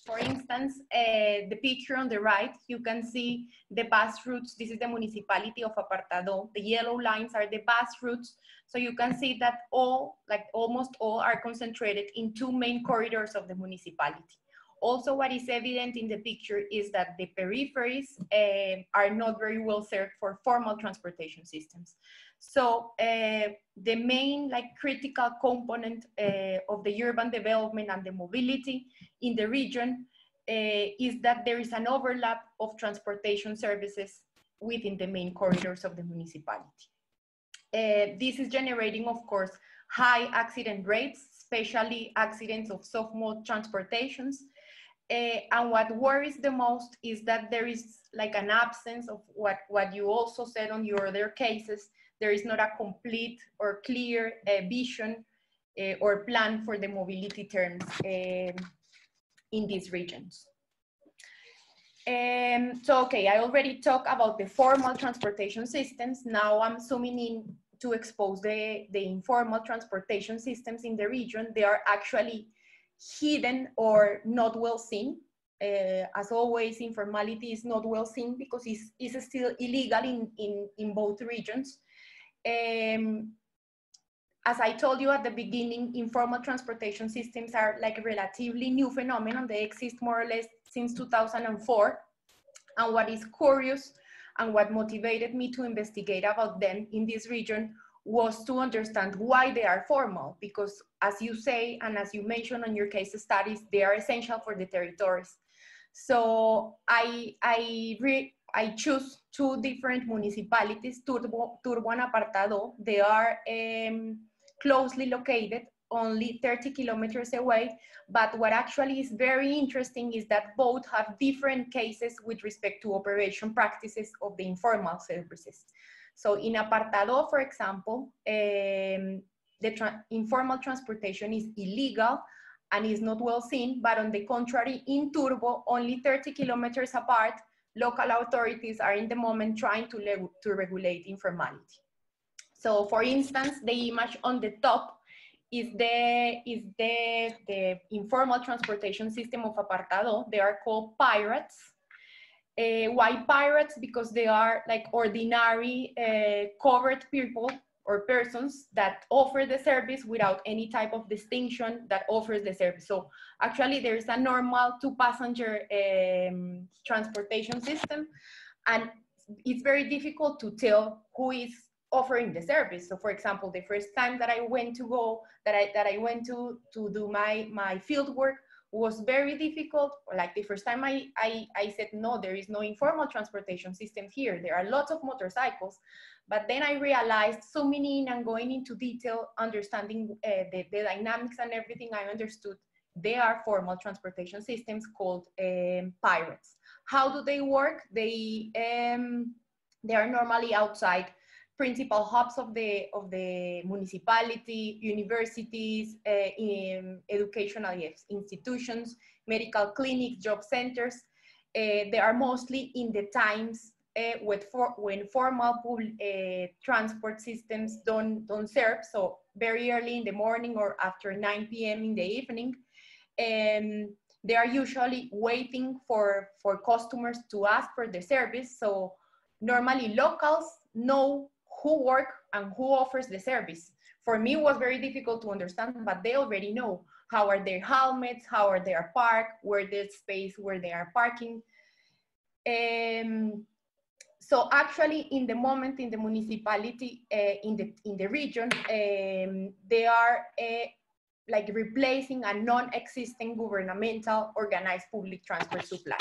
For instance, the picture on the right, you can see the bus routes. This is the municipality of Apartado. The yellow lines are the bus routes. So you can see that almost all are concentrated in 2 main corridors of the municipality. Also, what is evident in the picture is that the peripheries are not very well served for formal transportation systems. So the main critical component of the urban development and the mobility in the region is that there is an overlap of transportation services within the main corridors of the municipality. This is generating, of course, high accident rates, especially accidents of soft mode transportations. And what worries the most is that there is an absence of what you also said on your other cases. There is not a complete or clear vision or plan for the mobility terms in these regions. So, okay, I already talked about the formal transportation systems. Now I'm zooming in to expose the informal transportation systems in the region. They are actually hidden or not well seen. As always, informality is not well seen because it's still illegal in both regions. As I told you at the beginning, informal transportation systems are like a relatively new phenomenon. They exist more or less since 2004. And what is curious and what motivated me to investigate about them in this region was to understand why they are formal, because as you say, and as you mentioned on your case studies, they are essential for the territories. So I choose two different municipalities, Turbo and Apartado. They are closely located, only 30 kilometers away. But what actually is very interesting is that both have different cases with respect to operation practices of the informal services. So in Apartado, for example, the informal transportation is illegal and is not well seen, but on the contrary, in Turbo, only 30 kilometers apart, local authorities are in the moment trying to regulate informality. So for instance, the image on the top is the informal transportation system of Apartado. They are called pirates. Why pirates? Because they are like ordinary covered people or persons that offer the service without any type of distinction that offers the service. So actually there's a normal two-passenger transportation system, and it's very difficult to tell who is offering the service. So for example, the first time that I went to do my field work was very difficult. Like the first time I said, no, there is no informal transportation system here. There are lots of motorcycles. But then I realized, zooming in and going into detail, understanding the dynamics and everything, I understood they are formal transportation systems called pirates. How do they work? They are normally outside principal hubs of the municipality, universities, educational institutions, medical clinics, job centers. They are mostly in the times when formal transport systems don't serve, so very early in the morning or after 9 p.m. in the evening. They are usually waiting for customers to ask for the service. So normally locals know who work and who offers the service. For me, it was very difficult to understand, but they already know how are their helmets, how are they parked, where there's space where they are parking. So actually, in the moment in the municipality, in the region, they are like replacing a non-existing governmental organized public transport supply.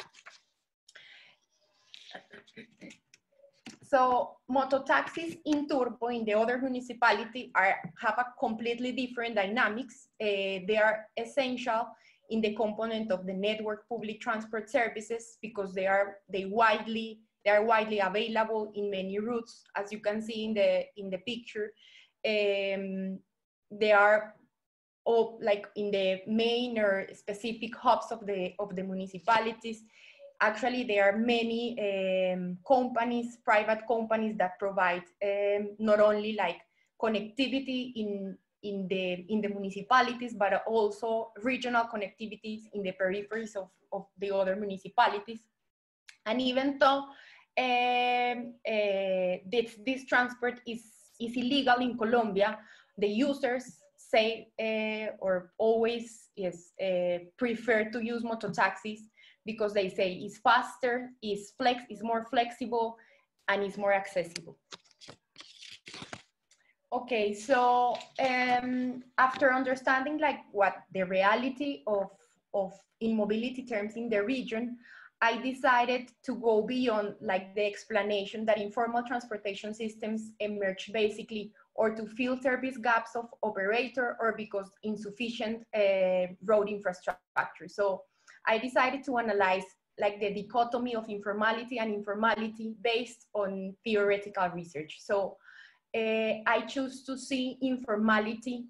So mototaxis in Turbo, in the other municipality, have a completely different dynamics. They are essential in the component of the network public transport services because they are widely available in many routes, as you can see in the picture. They are all like in the main or specific hubs of the municipalities. Actually, there are many companies, private companies that provide not only like connectivity in the municipalities, but also regional connectivities in the peripheries of the other municipalities. And even though this transport is illegal in Colombia, the users say or always prefer to use mototaxis because they say it's faster, it's more flexible, and it's more accessible. Okay, so after understanding like what the reality of immobility terms in the region, I decided to go beyond like the explanation that informal transportation systems emerge basically or to fill service gaps of operator or because insufficient road infrastructure. So I decided to analyze like the dichotomy of informality and informality based on theoretical research. So I choose to see informality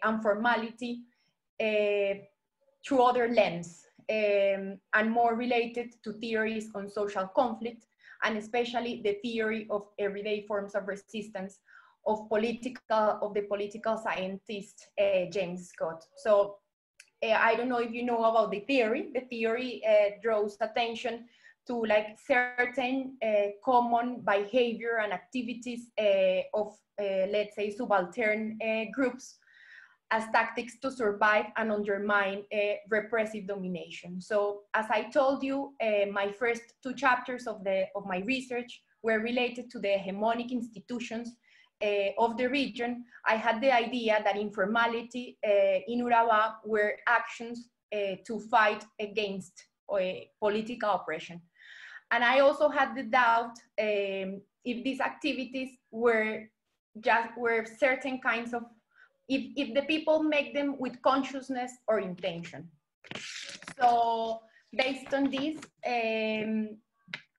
and formality through other lens. and more related to theories on social conflict, and especially the theory of everyday forms of resistance of the political scientist James Scott. So I don't know if you know about the theory. The theory draws attention to like certain common behavior and activities of, let's say, subaltern groups as tactics to survive and undermine repressive domination. So as I told you, my first 2 chapters of my research were related to the hegemonic institutions of the region. I had the idea that informality in Urabá were actions to fight against political oppression. And I also had the doubt if these activities were certain kinds of, if the people make them with consciousness or intention. So based on this,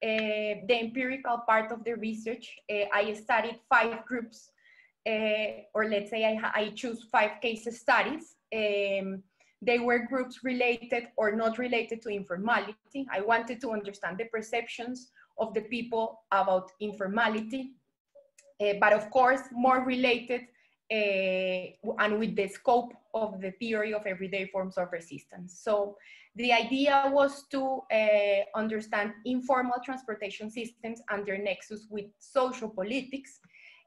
the empirical part of the research, I studied 5 groups, or let's say I choose 5 case studies. They were groups related or not related to informality. I wanted to understand the perceptions of the people about informality, but of course more related and with the scope of the theory of everyday forms of resistance. So the idea was to understand informal transportation systems and their nexus with social politics.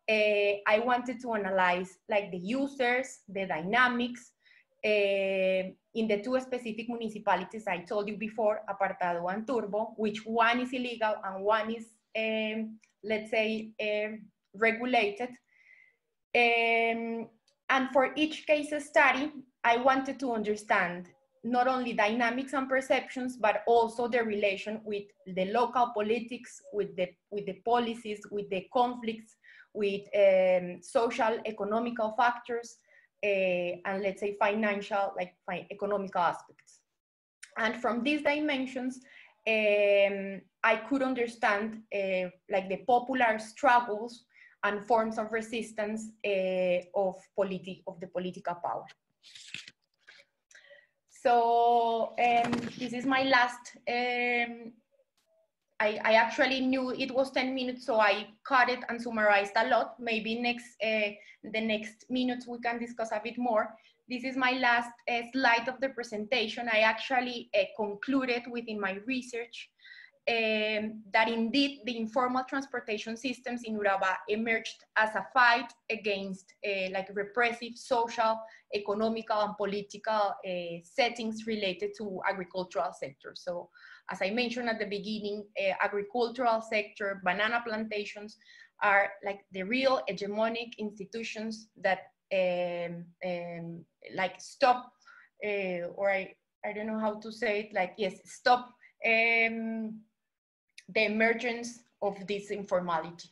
I wanted to analyze like the users, the dynamics, in the 2 specific municipalities I told you before, Apartado and Turbo, which one is illegal and one is, let's say, regulated. And for each case study, I wanted to understand not only dynamics and perceptions, but also the relation with the local politics, with the policies, with the conflicts, with social, economical factors, and let's say financial, like economical aspects. And from these dimensions, I could understand like the popular struggles and forms of resistance of the political power. So this is my last, I actually knew it was 10 minutes, so I cut it and summarized a lot. Maybe the next minutes we can discuss a bit more. This is my last slide of the presentation. I actually concluded within my research that indeed the informal transportation systems in Urabá emerged as a fight against like repressive social, economical, and political settings related to agricultural sector. So as I mentioned at the beginning, agricultural sector, banana plantations are like the real hegemonic institutions that like stop, or I don't know how to say it, like, yes, stop the emergence of this informality.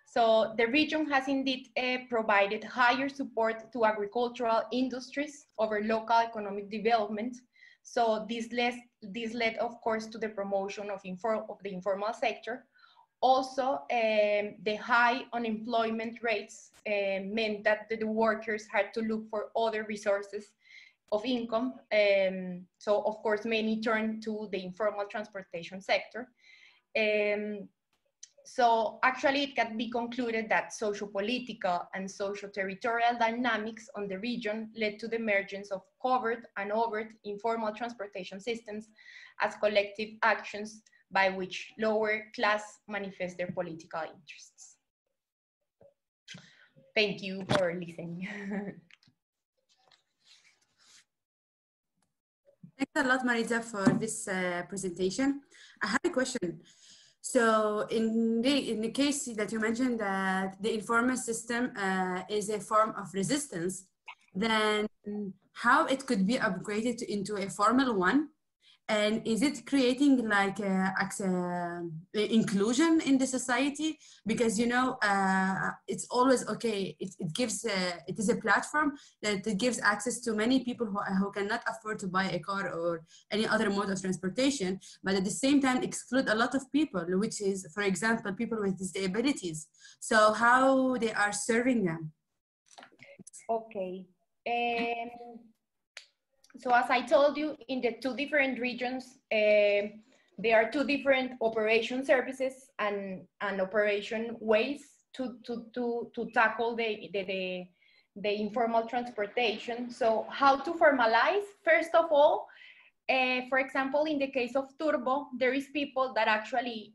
So the region has indeed provided higher support to agricultural industries over local economic development. So this led, of course, to the promotion of the informal sector. Also, the high unemployment rates meant that the workers had to look for other resources of income. So, of course, many turned to the informal transportation sector. So actually it can be concluded that socio-political and socio-territorial dynamics on the region led to the emergence of covert and overt informal transportation systems as collective actions by which lower class manifest their political interests. Thank you for listening. Thanks a lot, Mariza, for this presentation. I have a question. So in the case that you mentioned that the informal system is a form of resistance, then how it could be upgraded into a formal one? And is it creating like inclusion in the society? Because, you know, it's always okay. It is a platform that gives access to many people who cannot afford to buy a car or any other mode of transportation, but at the same time exclude a lot of people, which is, for example, people with disabilities. So how they are serving them? Okay. So as I told you, in the two different regions, there are two different operation services and operation ways to tackle the informal transportation. So how to formalize? First of all, for example, in the case of Turbo, there is people that actually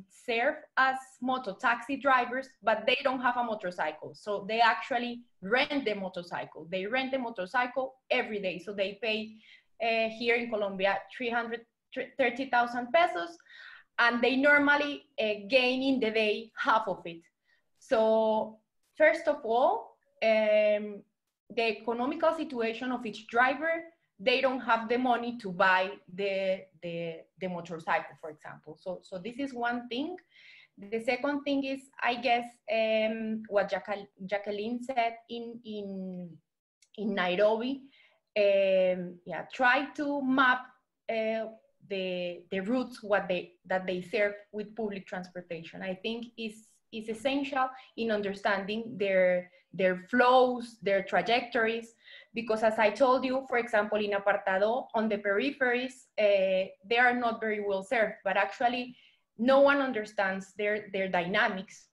serve as moto taxi drivers, but they don't have a motorcycle. So they actually rent the motorcycle. They rent the motorcycle every day. So they pay here in Colombia 330,000 pesos, and they normally gain in the day half of it. So first of all, the economical situation of each driver, they don't have the money to buy the motorcycle, for example. So this is one thing. The second thing is, I guess, what Jacqueline said in Nairobi. Yeah, try to map the routes that they serve with public transportation. I think is essential in understanding their flows, their trajectories, because as I told you, for example, in Apartado, on the peripheries, they are not very well served, but actually no one understands their dynamics.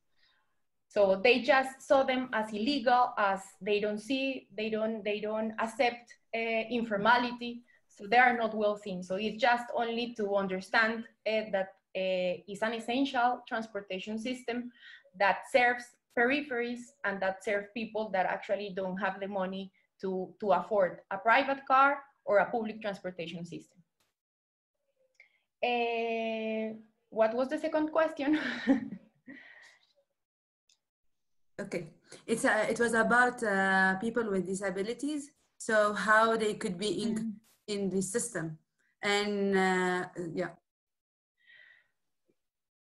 So they just saw them as illegal, as they don't accept informality, so they are not well seen. So it's just only to understand that it's an essential transportation system that serves peripheries and that serves people that actually don't have the money to afford a private car or a public transportation system. What was the second question? Okay, it was about people with disabilities, so how they could be in the system, and yeah.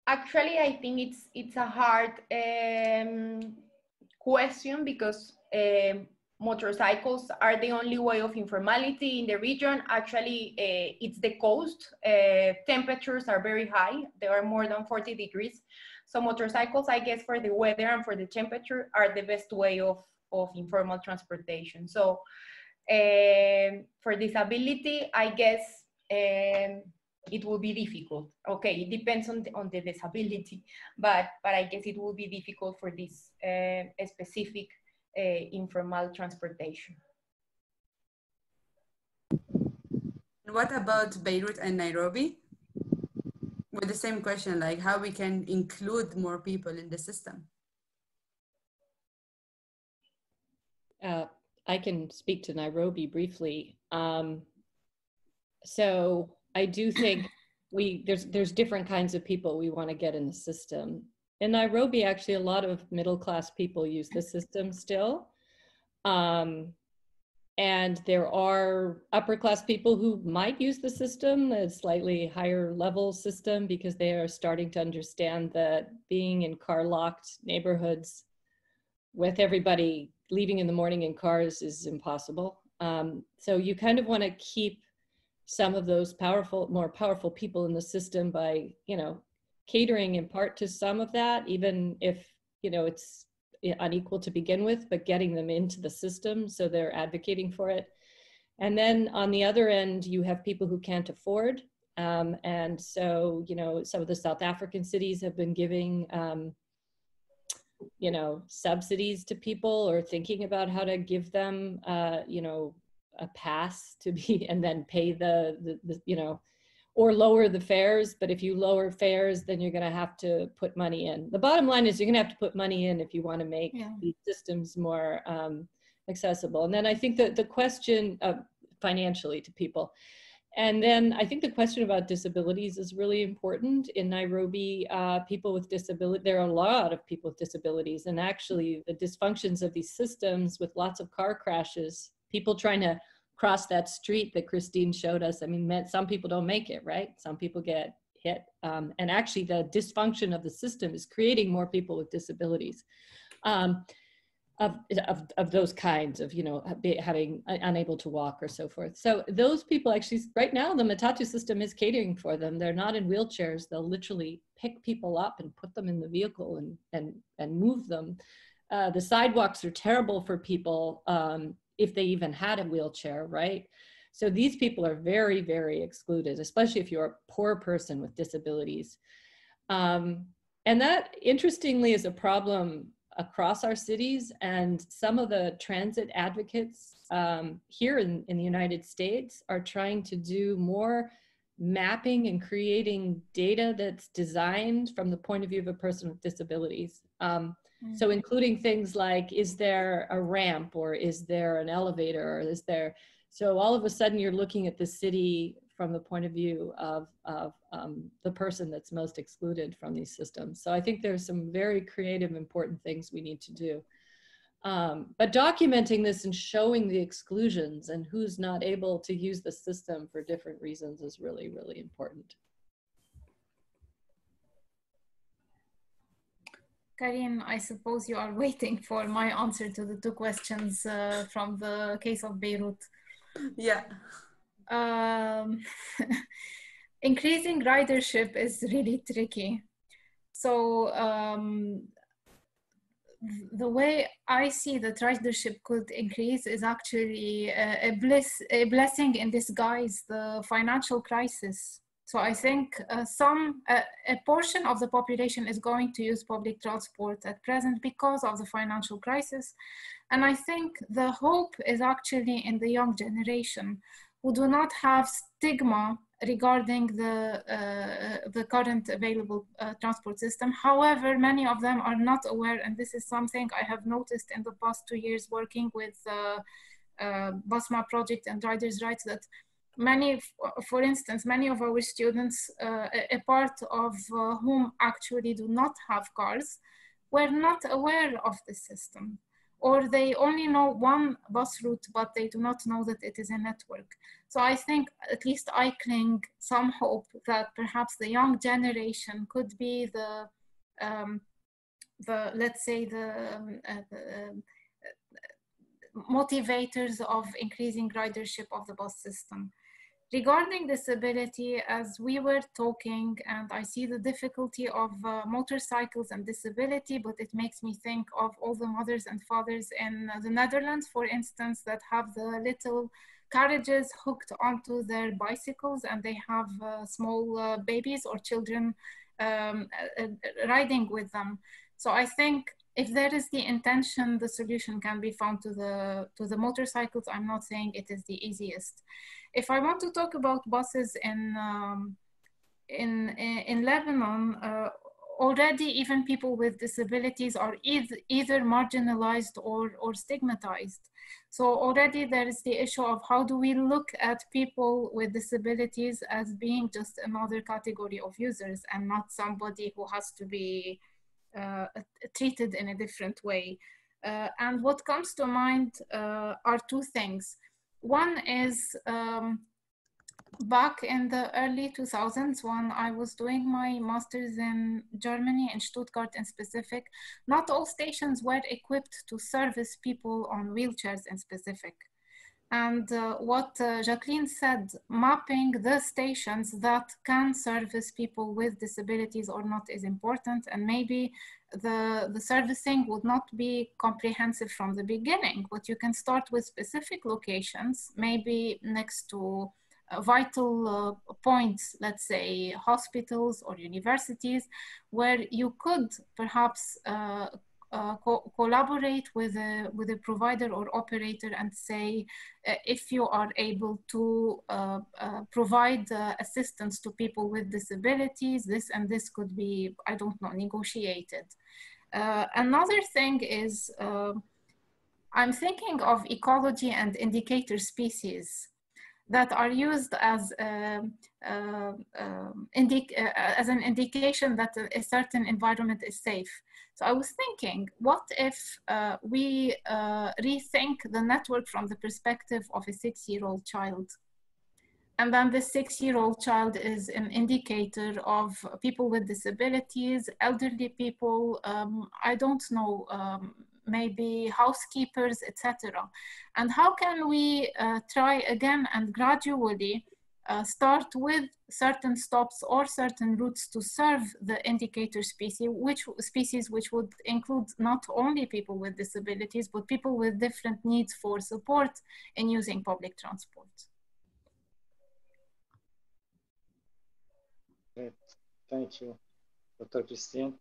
Actually, I think it's a hard question, because motorcycles are the only way of informality in the region. Actually, it's the coast. Temperatures are very high. They are more than 40 degrees. So motorcycles, I guess, for the weather and for the temperature are the best way of informal transportation. So for disability, I guess it will be difficult. Okay, it depends on the disability, but I guess it will be difficult for this specific informal transportation. What about Beirut and Nairobi? With the same question, like how we can include more people in the system? I can speak to Nairobi briefly. So I do think there's different kinds of people we want to get in the system. In Nairobi, actually, a lot of middle-class people use the system still. And there are upper-class people who might use the system, a slightly higher level system, because they are starting to understand that being in car-locked neighborhoods with everybody leaving in the morning in cars is impossible. So you kind of want to keep some of those more powerful people in the system by, catering in part to some of that, even if, it's unequal to begin with, but getting them into the system so they're advocating for it. And then on the other end, you have people who can't afford. And so, some of the South African cities have been giving, subsidies to people, or thinking about how to give them, a pass to be, and then pay the or lower the fares. But if you lower fares, then you're going to have to put money in. The bottom line is you're going to have to put money in if you want to make these systems more accessible. And then I think that the question financially to people. And then I think the question about disabilities is really important. In Nairobi, people with disability, there are a lot of people with disabilities, and actually the dysfunctions of these systems with lots of car crashes, people trying to cross that street that Christine showed us. I mean, some people don't make it, right? Some people get hit. And actually the dysfunction of the system is creating more people with disabilities. Of those kinds of, having unable to walk or so forth. So those people actually, right now, the Matatus system is catering for them. They're not in wheelchairs. They'll literally pick people up and put them in the vehicle and move them. The sidewalks are terrible for people if they even had a wheelchair, right? So these people are very, very excluded, especially if you're a poor person with disabilities. And that, interestingly, is a problem across our cities, and some of the transit advocates here in the United States are trying to do more mapping and creating data that's designed from the point of view of a person with disabilities. So including things like, is there a ramp, or is there an elevator, or is there, so all of a sudden you're looking at the city from the point of view of the person that's most excluded from these systems. So I think there's some very creative, important things we need to do. But documenting this and showing the exclusions and who's not able to use the system for different reasons is really, really important. Karin, I suppose you are waiting for my answer to the two questions from the case of Beirut. Yeah. Increasing ridership is really tricky. So the way I see that ridership could increase is actually a blessing in disguise, the financial crisis. So I think a portion of the population is going to use public transport at present because of the financial crisis. And I think the hope is actually in the young generation who do not have stigma regarding the current available transport system. However, many of them are not aware, and this is something I have noticed in the past 2 years working with BUSMA project and riders' rights, that many, for instance, many of our students, a part of whom actually do not have cars, were not aware of the system, or they only know one bus route, but they do not know that it is a network. So I think at least I cling some hope that perhaps the young generation could be the let's say the motivators of increasing ridership of the bus system. Regarding disability, as we were talking, and I see the difficulty of motorcycles and disability, but it makes me think of all the mothers and fathers in the Netherlands, for instance, that have the little carriages hooked onto their bicycles, and they have small babies or children riding with them. So I think if there is the intention, the solution can be found to the motorcycles. I'm not saying it is the easiest. If I want to talk about buses in Lebanon, already even people with disabilities are either marginalized or stigmatized. So already there is the issue of how do we look at people with disabilities as being just another category of users and not somebody who has to be treated in a different way. And what comes to mind are two things. One is back in the early 2000s when I was doing my master's in Germany, in Stuttgart in specific, not all stations were equipped to service people on wheelchairs in specific. And what Jacqueline said, mapping the stations that can service people with disabilities or not is important. And maybe the servicing would not be comprehensive from the beginning, but you can start with specific locations, maybe next to vital points, let's say hospitals or universities, where you could perhaps collaborate with a provider or operator and say, if you are able to provide assistance to people with disabilities, this and this could be, I don't know, negotiated. Another thing is, I'm thinking of ecology and indicator species that are used as an indication that a certain environment is safe. So I was thinking, what if we rethink the network from the perspective of a 6-year-old child? And then the 6-year-old child is an indicator of people with disabilities, elderly people, I don't know, maybe housekeepers, etc. And how can we try again and gradually start with certain stops or certain routes to serve the indicator species, which would include not only people with disabilities, but people with different needs for support in using public transport. Great. Thank you, Dr. Christine.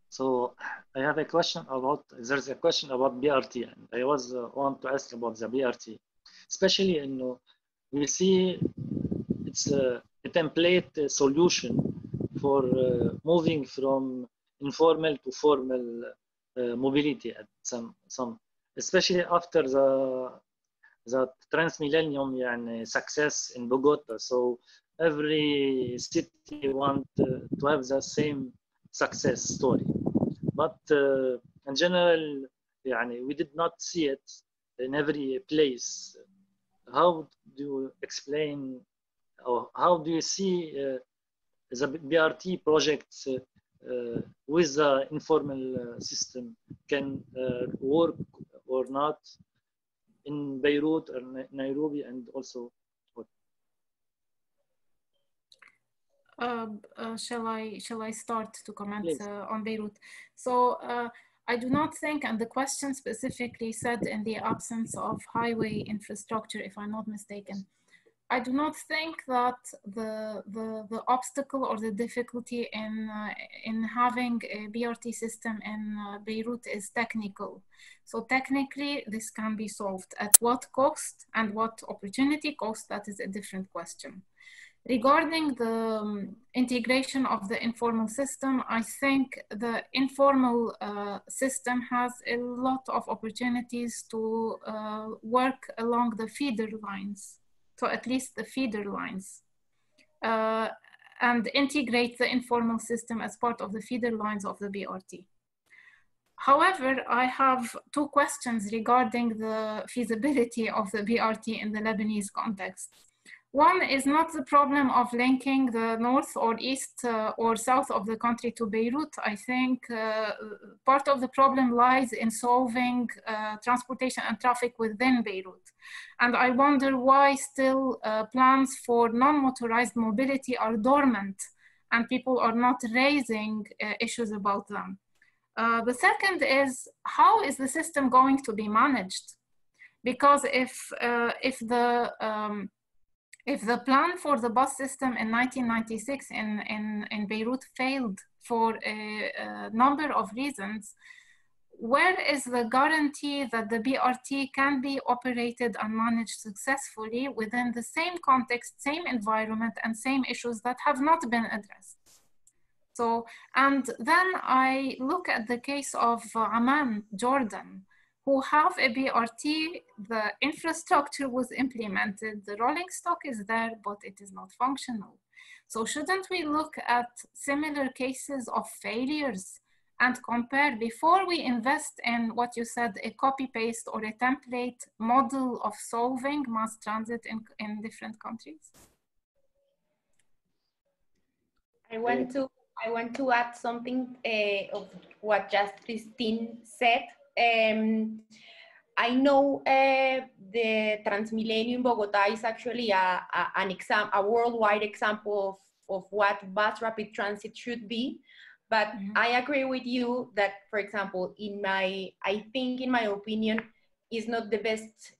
So I have a question about, there's a question about BRT, and I was want to ask about the BRT, especially in, we see it's a template solution for moving from informal to formal mobility at some, especially after the Trans-Millennium success in Bogota. So every city wants to have the same success story. But in general, we did not see it in every place. How do you explain, or how do you see the BRT projects with the informal system can work or not in Beirut or Nairobi, and also shall I start to comment on Beirut? So I do not think, and the question specifically said in the absence of highway infrastructure, if I'm not mistaken, I do not think that the obstacle or the difficulty in having a BRT system in Beirut is technical. So technically, this can be solved. At what cost and what opportunity cost, that is a different question. Regarding the integration of the informal system, I think the informal system has a lot of opportunities to work along the feeder lines. So at least the feeder lines, and integrate the informal system as part of the feeder lines of the BRT. However, I have two questions regarding the feasibility of the BRT in the Lebanese context. One is not the problem of linking the north or east or south of the country to Beirut. I think part of the problem lies in solving transportation and traffic within Beirut. And I wonder why still plans for non-motorized mobility are dormant and people are not raising issues about them. The second is, how is the system going to be managed? Because if the plan for the bus system in 1996 in Beirut failed for a number of reasons, where is the guarantee that the BRT can be operated and managed successfully within the same context, same environment, and same issues that have not been addressed? So, and then I look at the case of Amman, Jordan, who have a BRT, the infrastructure was implemented, the rolling stock is there, but it is not functional. So shouldn't we look at similar cases of failures and compare before we invest in what you said, a copy-paste or a template model of solving mass transit in different countries? I want to add something of what just Christine said. I know the Transmilenio in Bogota is actually a worldwide example of what bus rapid transit should be. But I agree with you that, for example, I think in my opinion, is not the best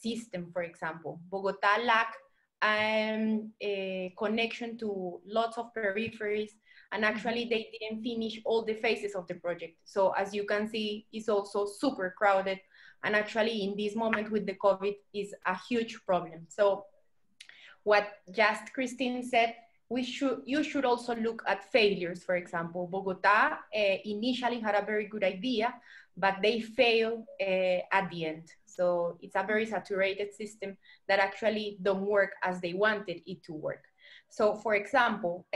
system. For example, Bogota lack a connection to lots of peripheries, and actually they didn't finish all the phases of the project. So as you can see, it's also super crowded, and actually in this moment with the COVID is a huge problem. So what just Christine said, you should also look at failures. For example, Bogota initially had a very good idea, but they failed at the end. So it's a very saturated system that actually don't work as they wanted it to work. So for example,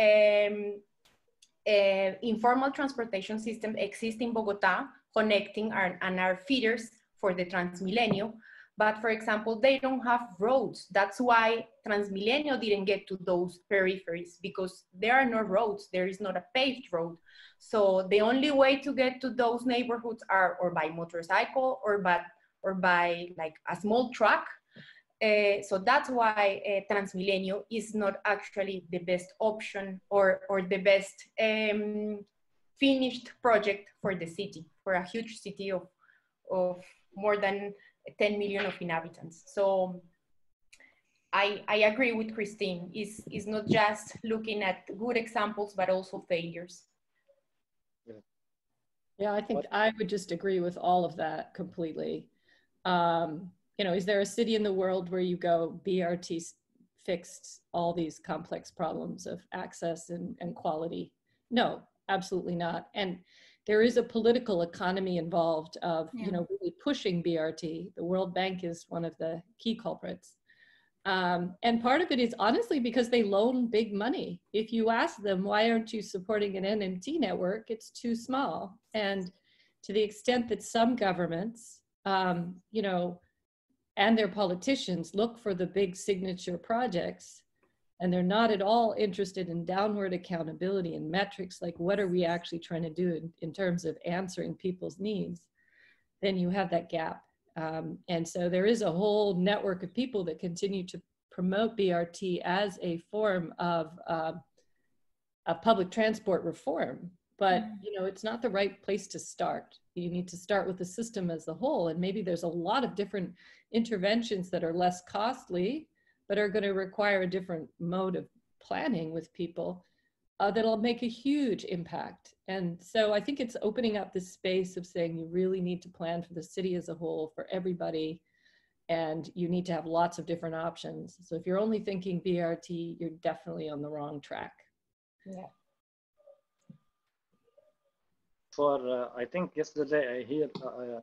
informal transportation system exists in Bogota, connecting and are feeders for the Transmilenio. But for example, they don't have roads. That's why Transmilenio didn't get to those peripheries, because there are no roads. There is not a paved road. So the only way to get to those neighborhoods are or by motorcycle or by like a small truck. So that's why Transmilenio is not actually the best option or the best finished project for the city, for a huge city of more than 10 million of inhabitants. So I agree with Christine. It's not just looking at good examples, but also failures. Yeah, I think I would just agree with all of that completely. You know, is there a city in the world where you go, BRT fixed all these complex problems of access and quality? No, absolutely not. And there is a political economy involved of, you know, really pushing BRT. The World Bank is one of the key culprits. And part of it is honestly because they loan big money. If you ask them, why aren't you supporting an NMT network? It's too small. And to the extent that some governments, you know, and their politicians look for the big signature projects, and they're not at all interested in downward accountability and metrics, like what are we actually trying to do in terms of answering people's needs, then you have that gap. And so there is a whole network of people that continue to promote BRT as a form of a public transport reform. But you know, it's not the right place to start. You need to start with the system as a whole. And maybe there's a lot of different interventions that are less costly, but are going to require a different mode of planning with people that'll make a huge impact. And so I think it's opening up this space of saying you really need to plan for the city as a whole, for everybody, and you need to have lots of different options. So if you're only thinking BRT, you're definitely on the wrong track. Yeah. For I think yesterday I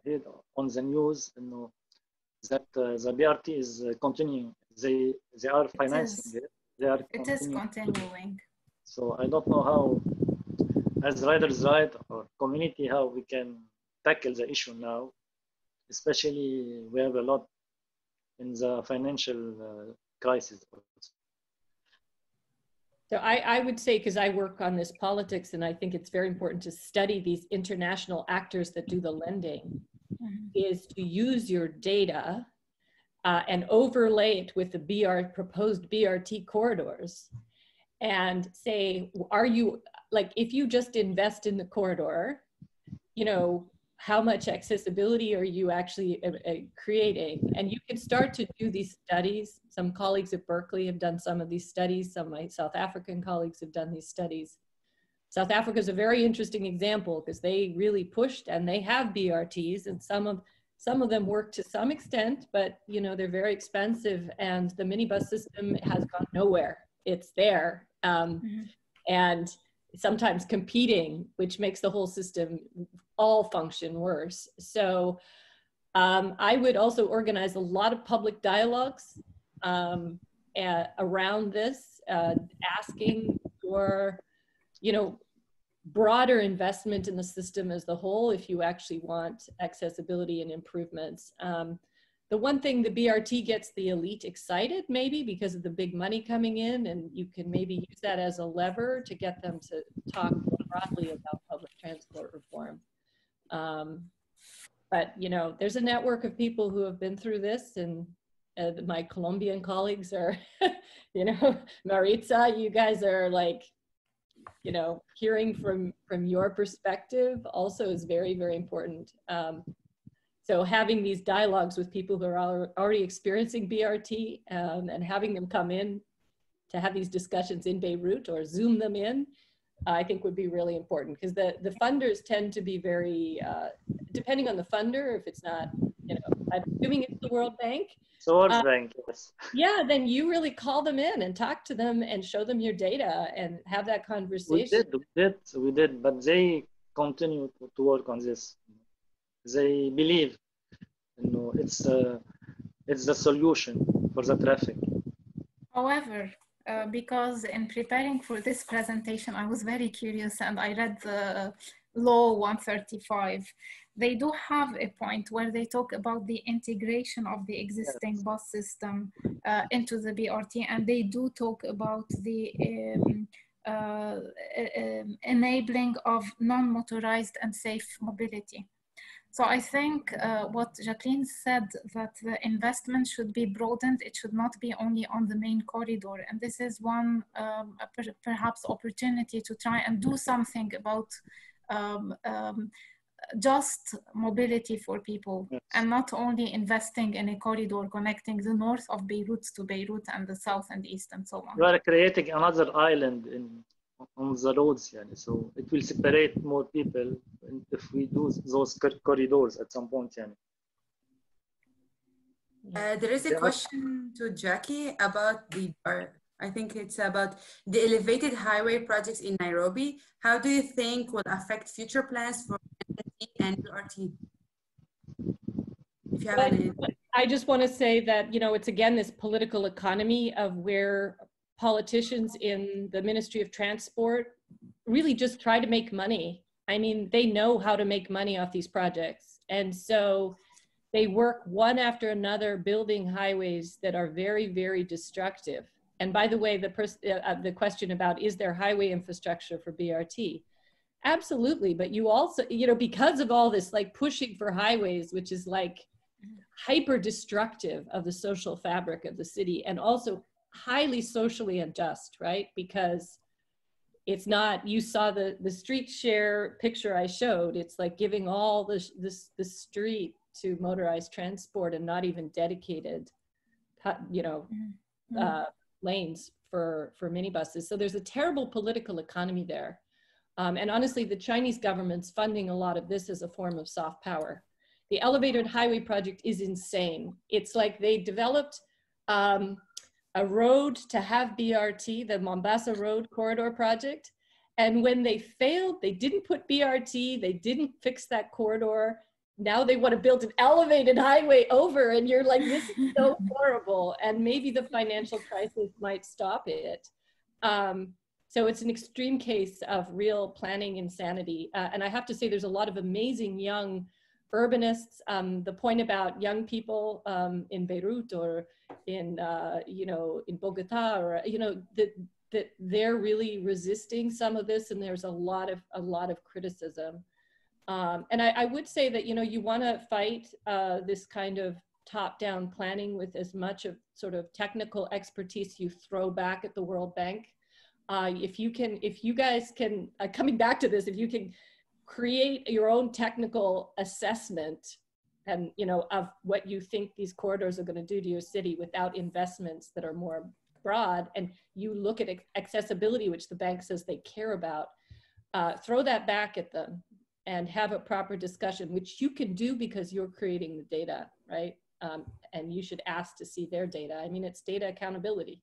heard on the news, you know, that the BRT is continuing. They are financing it. It is continuing. So I don't know how, as riders right or community, how we can tackle the issue now. Especially we have a lot in the financial crisis. So I would say, because I work on this politics, and I think it's very important to study these international actors that do the lending, is to use your data and overlay it with the proposed BRT corridors and say, are you, like, if you just invest in the corridor, you know, how much accessibility are you actually creating? And you can start to do these studies. Some colleagues at Berkeley have done some of these studies. Some of my South African colleagues have done these studies. South Africa is a very interesting example because they really pushed, and they have BRTs, and some of them work to some extent, but you know, they're very expensive, and the minibus system has gone nowhere. It's there. And sometimes competing, which makes the whole system all function worse. So I would also organize a lot of public dialogues around this, asking for, you know, broader investment in the system as the whole if you actually want accessibility and improvements. The one thing, the BRT gets the elite excited maybe because of the big money coming in, and you can maybe use that as a lever to get them to talk more broadly about public transport reform. But you know, there's a network of people who have been through this, and my Colombian colleagues are, you know, Mariza, you guys are like, you know, hearing from your perspective also is very, very important. So having these dialogues with people who are already experiencing BRT and having them come in to have these discussions in Beirut or Zoom them in, I think would be really important, because the funders tend to be very, depending on the funder, if it's not, you know, I'm assuming it's the World Bank. So World Bank, yes. Yeah, then you really call them in and talk to them and show them your data and have that conversation. We did, but they continue to work on this. They believe, you know, it's the solution for the traffic. However, because in preparing for this presentation, I was very curious and I read the Law 135. They do have a point where they talk about the integration of the existing bus system into the BRT, and they do talk about the enabling of non-motorized and safe mobility. So I think what Jacqueline said, that the investment should be broadened. It should not be only on the main corridor. And this is one perhaps opportunity to try and do something about just mobility for people, Yes. and not only investing in a corridor connecting the north of Beirut to Beirut and the south and east and so on. We are creating another island on the roads, yani. So it will separate more people if we do those corridors at some point. Yani. There is a question to Jackie about I think it's about the elevated highway projects in Nairobi. How do you think will affect future plans for MNT and BRT? If you have any. I just want to say that, you know, it's again this political economy of where politicians in the Ministry of Transport really just try to make money. I mean, they know how to make money off these projects. And so they work one after another building highways that are very, very destructive. And by the way, the question about, is there highway infrastructure for BRT? Absolutely, but you also, you know, because of all this like pushing for highways, which is like hyper destructive of the social fabric of the city, and also highly socially unjust, right? Because it's not, you saw the street share picture I showed, it's like giving all the street to motorized transport and not even dedicated, you know, lanes for minibuses. So there's a terrible political economy there. And honestly, the Chinese government's funding a lot of this as a form of soft power. The elevated highway project is insane. It's like they developed a road to have BRT, the Mombasa Road Corridor project. And when they failed, they didn't put BRT, they didn't fix that corridor. Now they want to build an elevated highway over, and you're like, this is so horrible. And maybe the financial crisis might stop it. So it's an extreme case of real planning insanity. And I have to say, there's a lot of amazing young urbanists. The point about young people in Beirut or in, you know, in Bogota, or, you know, that they're really resisting some of this, and there's a lot of criticism. And I would say that, you know, you want to fight this kind of top-down planning with as much of sort of technical expertise you throw back at the World Bank. If you guys can, coming back to this, if you can create your own technical assessment and, you know, of what you think these corridors are going to do to your city without investments that are more broad, and you look at accessibility, which the bank says they care about, throw that back at them and have a proper discussion, which you can do because you're creating the data, right? And you should ask to see their data. I mean, it's data accountability.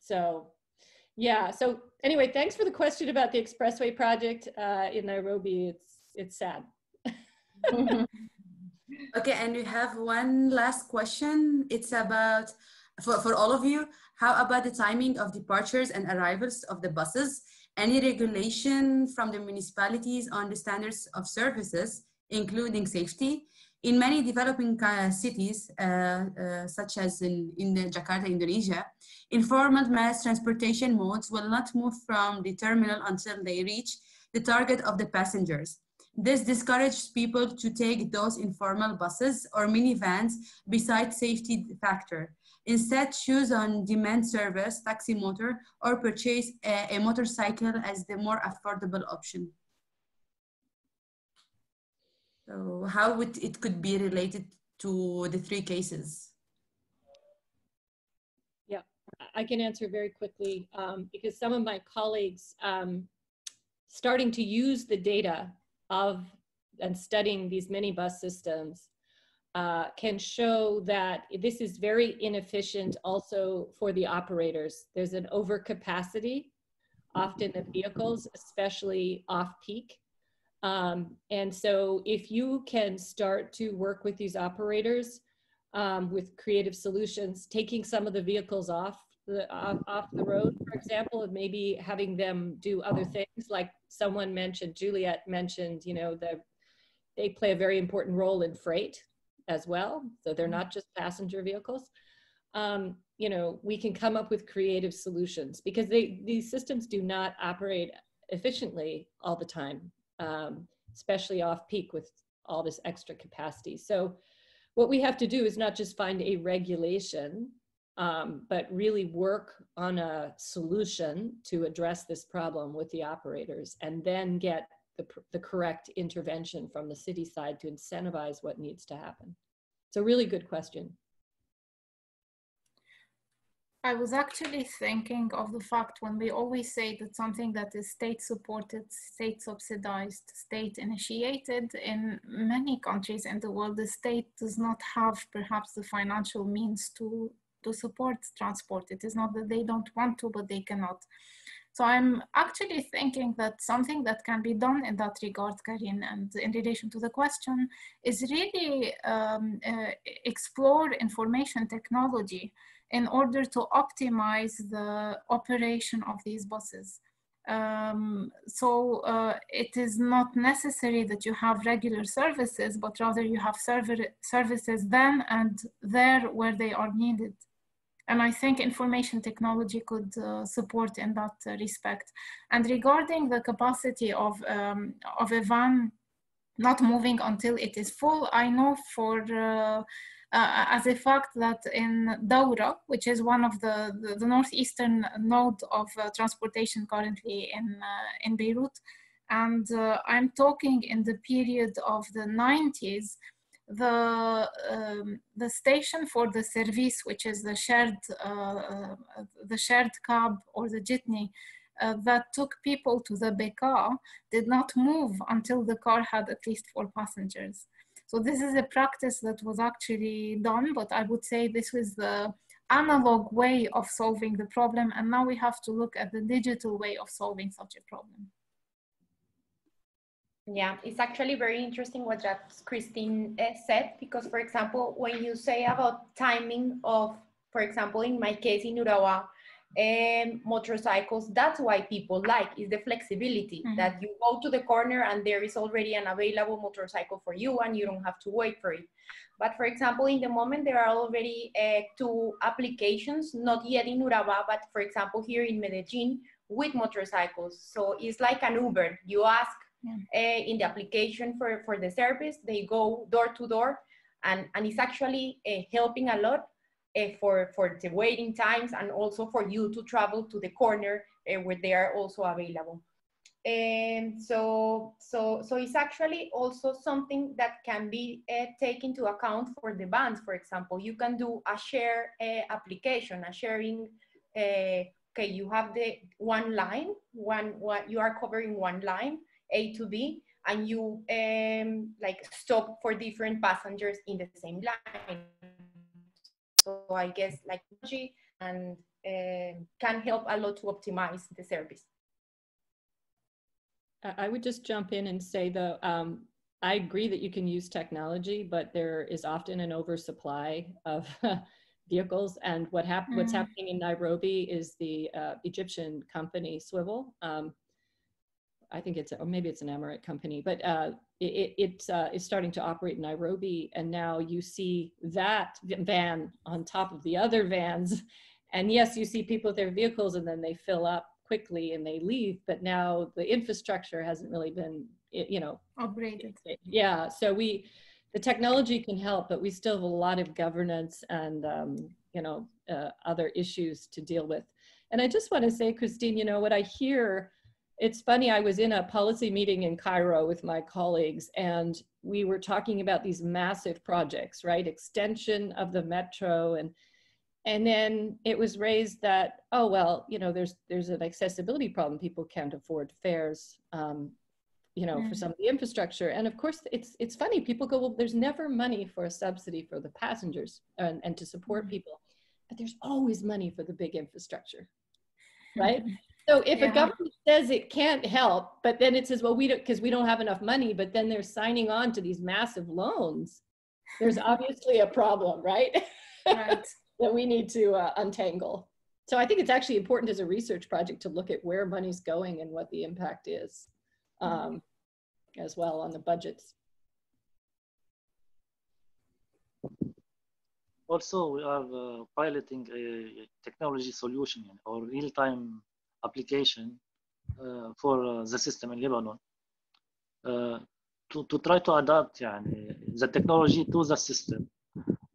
So yeah, so anyway, thanks for the question about the expressway project in Nairobi. It's sad. Okay, and we have one last question. It's about, for all of you, how about the timing of departures and arrivals of the buses? Any regulation from the municipalities on the standards of services, including safety? In many developing cities, such as in Jakarta, Indonesia, informal mass transportation modes will not move from the terminal until they reach the target of the passengers. This discourages people to take those informal buses or minivans besides safety factor. Instead, choose on-demand service, taxi motor, or purchase a motorcycle as the more affordable option. So how would it could be related to the three cases? Yeah, I can answer very quickly because some of my colleagues starting to use the data of and studying these minibus systems can show that this is very inefficient also for the operators. There's an overcapacity often of vehicles, especially off-peak. And so if you can start to work with these operators with creative solutions, taking some of the vehicles off the road, for example, and maybe having them do other things, like someone mentioned, Juliet mentioned, you know, they play a very important role in freight as well. So they're not just passenger vehicles. You know, we can come up with creative solutions because these systems do not operate efficiently all the time. Especially off peak with all this extra capacity. So what we have to do is not just find a regulation, but really work on a solution to address this problem with the operators, and then get the correct intervention from the city side to incentivize what needs to happen. It's a really good question. I was actually thinking of the fact when we always say that something that is state supported, state subsidized, state initiated, in many countries in the world, the state does not have perhaps the financial means to support transport. It is not that they don't want to, but they cannot. So I'm actually thinking that something that can be done in that regard, Karin, and in relation to the question, is really explore information technology in order to optimize the operation of these buses. It is not necessary that you have regular services, but rather you have services then and there where they are needed. And I think information technology could support in that respect. And regarding the capacity of a van not moving until it is full, I know for as a fact that in Toro, which is one of the northeastern node of transportation currently in Beirut, and I'm talking in the period of the 90s, the station for the service, which is the shared cab or the jitney that took people to the Beka, did not move until the car had at least 4 passengers. So this is a practice that was actually done, but I would say this was the analog way of solving the problem, and now we have to look at the digital way of solving such a problem. Yeah, it's actually very interesting what Christine said, because, for example, when you say about timing of, for example, in my case in Urabá, motorcycles, that's why people like, is the flexibility, that you go to the corner and there is already an available motorcycle for you and you don't have to wait for it. But for example, in the moment, there are already 2 applications, not yet in Urabá, but for example, here in Medellin with motorcycles. So it's like an Uber. You ask in the application for the service, they go door to door, and it's actually helping a lot for the waiting times, and also for you to travel to the corner where they are also available. And so it's actually also something that can be taken into account for the vans. For example, you can do a share application, a sharing. Okay, you have the one line, you are covering one line, A to B, and you like stop for different passengers in the same line. So I guess like technology and can help a lot to optimize the service. I would just jump in and say though, I agree that you can use technology, but there is often an oversupply of vehicles. And what's happening in Nairobi is the Egyptian company Swivel. I think it's, or maybe it's an Emirate company, but it's starting to operate in Nairobi. And now you see that van on top of the other vans. And yes, you see people with their vehicles and then they fill up quickly and they leave, but now the infrastructure hasn't really been, upgraded. Yeah, so the technology can help, but we still have a lot of governance and, other issues to deal with. And I just want to say, Christine, what I hear, it's funny, I was in a policy meeting in Cairo with my colleagues, and we were talking about these massive projects, right? Extension of the metro, and then it was raised that, oh, well, there's an accessibility problem. People can't afford fares, for some of the infrastructure. And of course, it's funny, people go, well, there's never money for a subsidy for the passengers and to support people, but there's always money for the big infrastructure, right? So if a government says it can't help, but then it says, well, because we don't have enough money, but then they're signing on to these massive loans, there's obviously a problem, right? Right. That we need to untangle. So I think it's actually important as a research project to look at where money's going and what the impact is as well on the budgets. Also, we are piloting a technology solution or real-time application for the system in Lebanon to try to adapt the technology to the system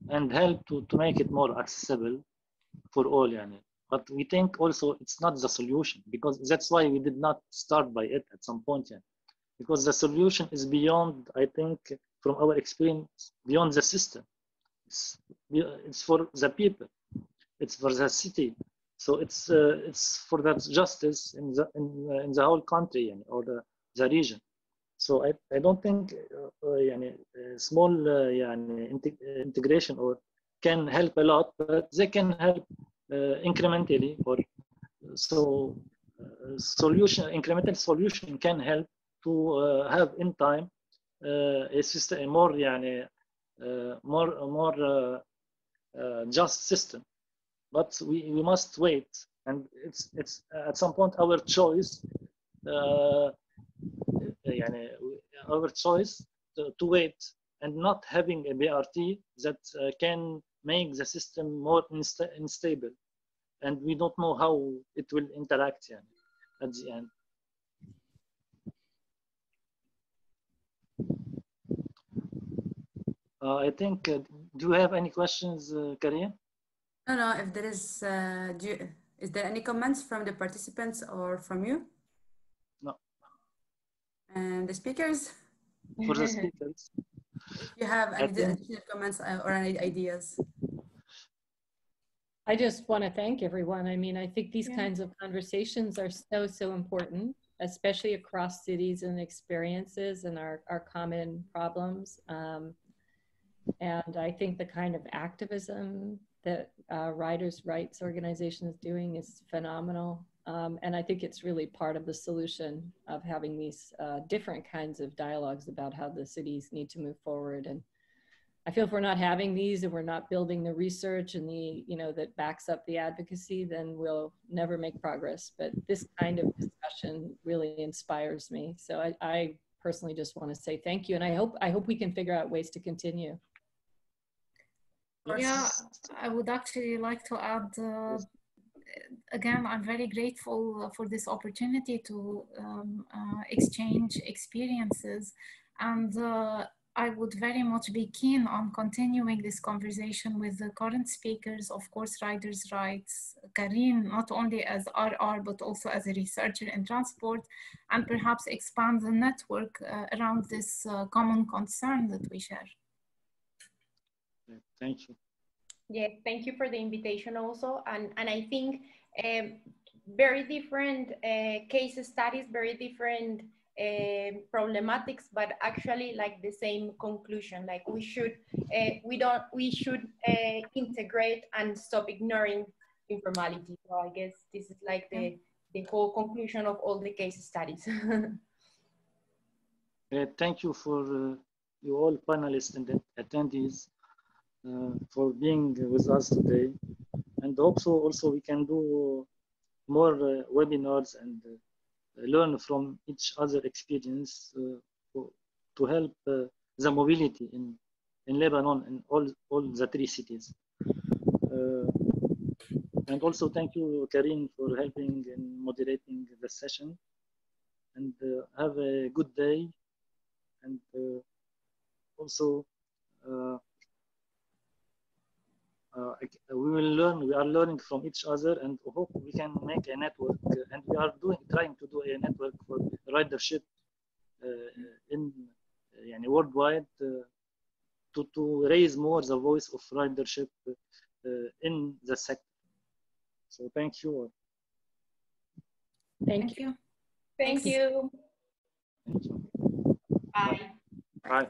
and help to make it more accessible for all. But we think also it's not the solution, because that's why we did not start by it at some point. Because the solution is beyond, I think, from our experience, beyond the system. It's for the people, it's for the city. So it's for that justice in the whole country or the region. So I don't think small integration or can help a lot, but they can help incrementally. Or so incremental solution can help to have in time a system, a more more just system. But we must wait, and it's at some point our choice. Our choice to wait and not having a BRT that can make the system more unstable, and we don't know how it will interact at the end. I think, do you have any questions, Karim? No, if there is, is there any comments from the participants or from you? No. And the speakers? For the speakers. If you have any additional comments or any ideas. I just want to thank everyone. I mean, I think these kinds of conversations are so important, especially across cities and experiences and our common problems. And I think the kind of activism that riders' rights organization is doing is phenomenal. And I think it's really part of the solution of having these different kinds of dialogues about how the cities need to move forward. And I feel if we're not having these and we're not building the research and the, that backs up the advocacy, then we'll never make progress. But this kind of discussion really inspires me. So I personally just want to say thank you. And I hope we can figure out ways to continue. Yeah, I would actually like to add, again, I'm very grateful for this opportunity to exchange experiences, and I would very much be keen on continuing this conversation with the current speakers, of course, riders' rights, Karim, not only as RR, but also as a researcher in transport, and perhaps expand the network around this common concern that we share. Thank you. Yes, thank you for the invitation also. And I think very different case studies, very different problematics, but actually like the same conclusion. Like we should integrate and stop ignoring informality. So I guess this is like the whole conclusion of all the case studies. Thank you for you all panelists and attendees for being with us today, and also we can do more webinars and learn from each other experience to help the mobility in Lebanon and all the 3 cities. And also thank you, Karim, for helping in moderating the session, and have a good day. And also we are learning from each other, and hope we can make a network, and we are trying to do a network for ridership in worldwide to raise more the voice of ridership in the sector. So thank you. Thank you. Thank you. Thank you. Bye. Bye.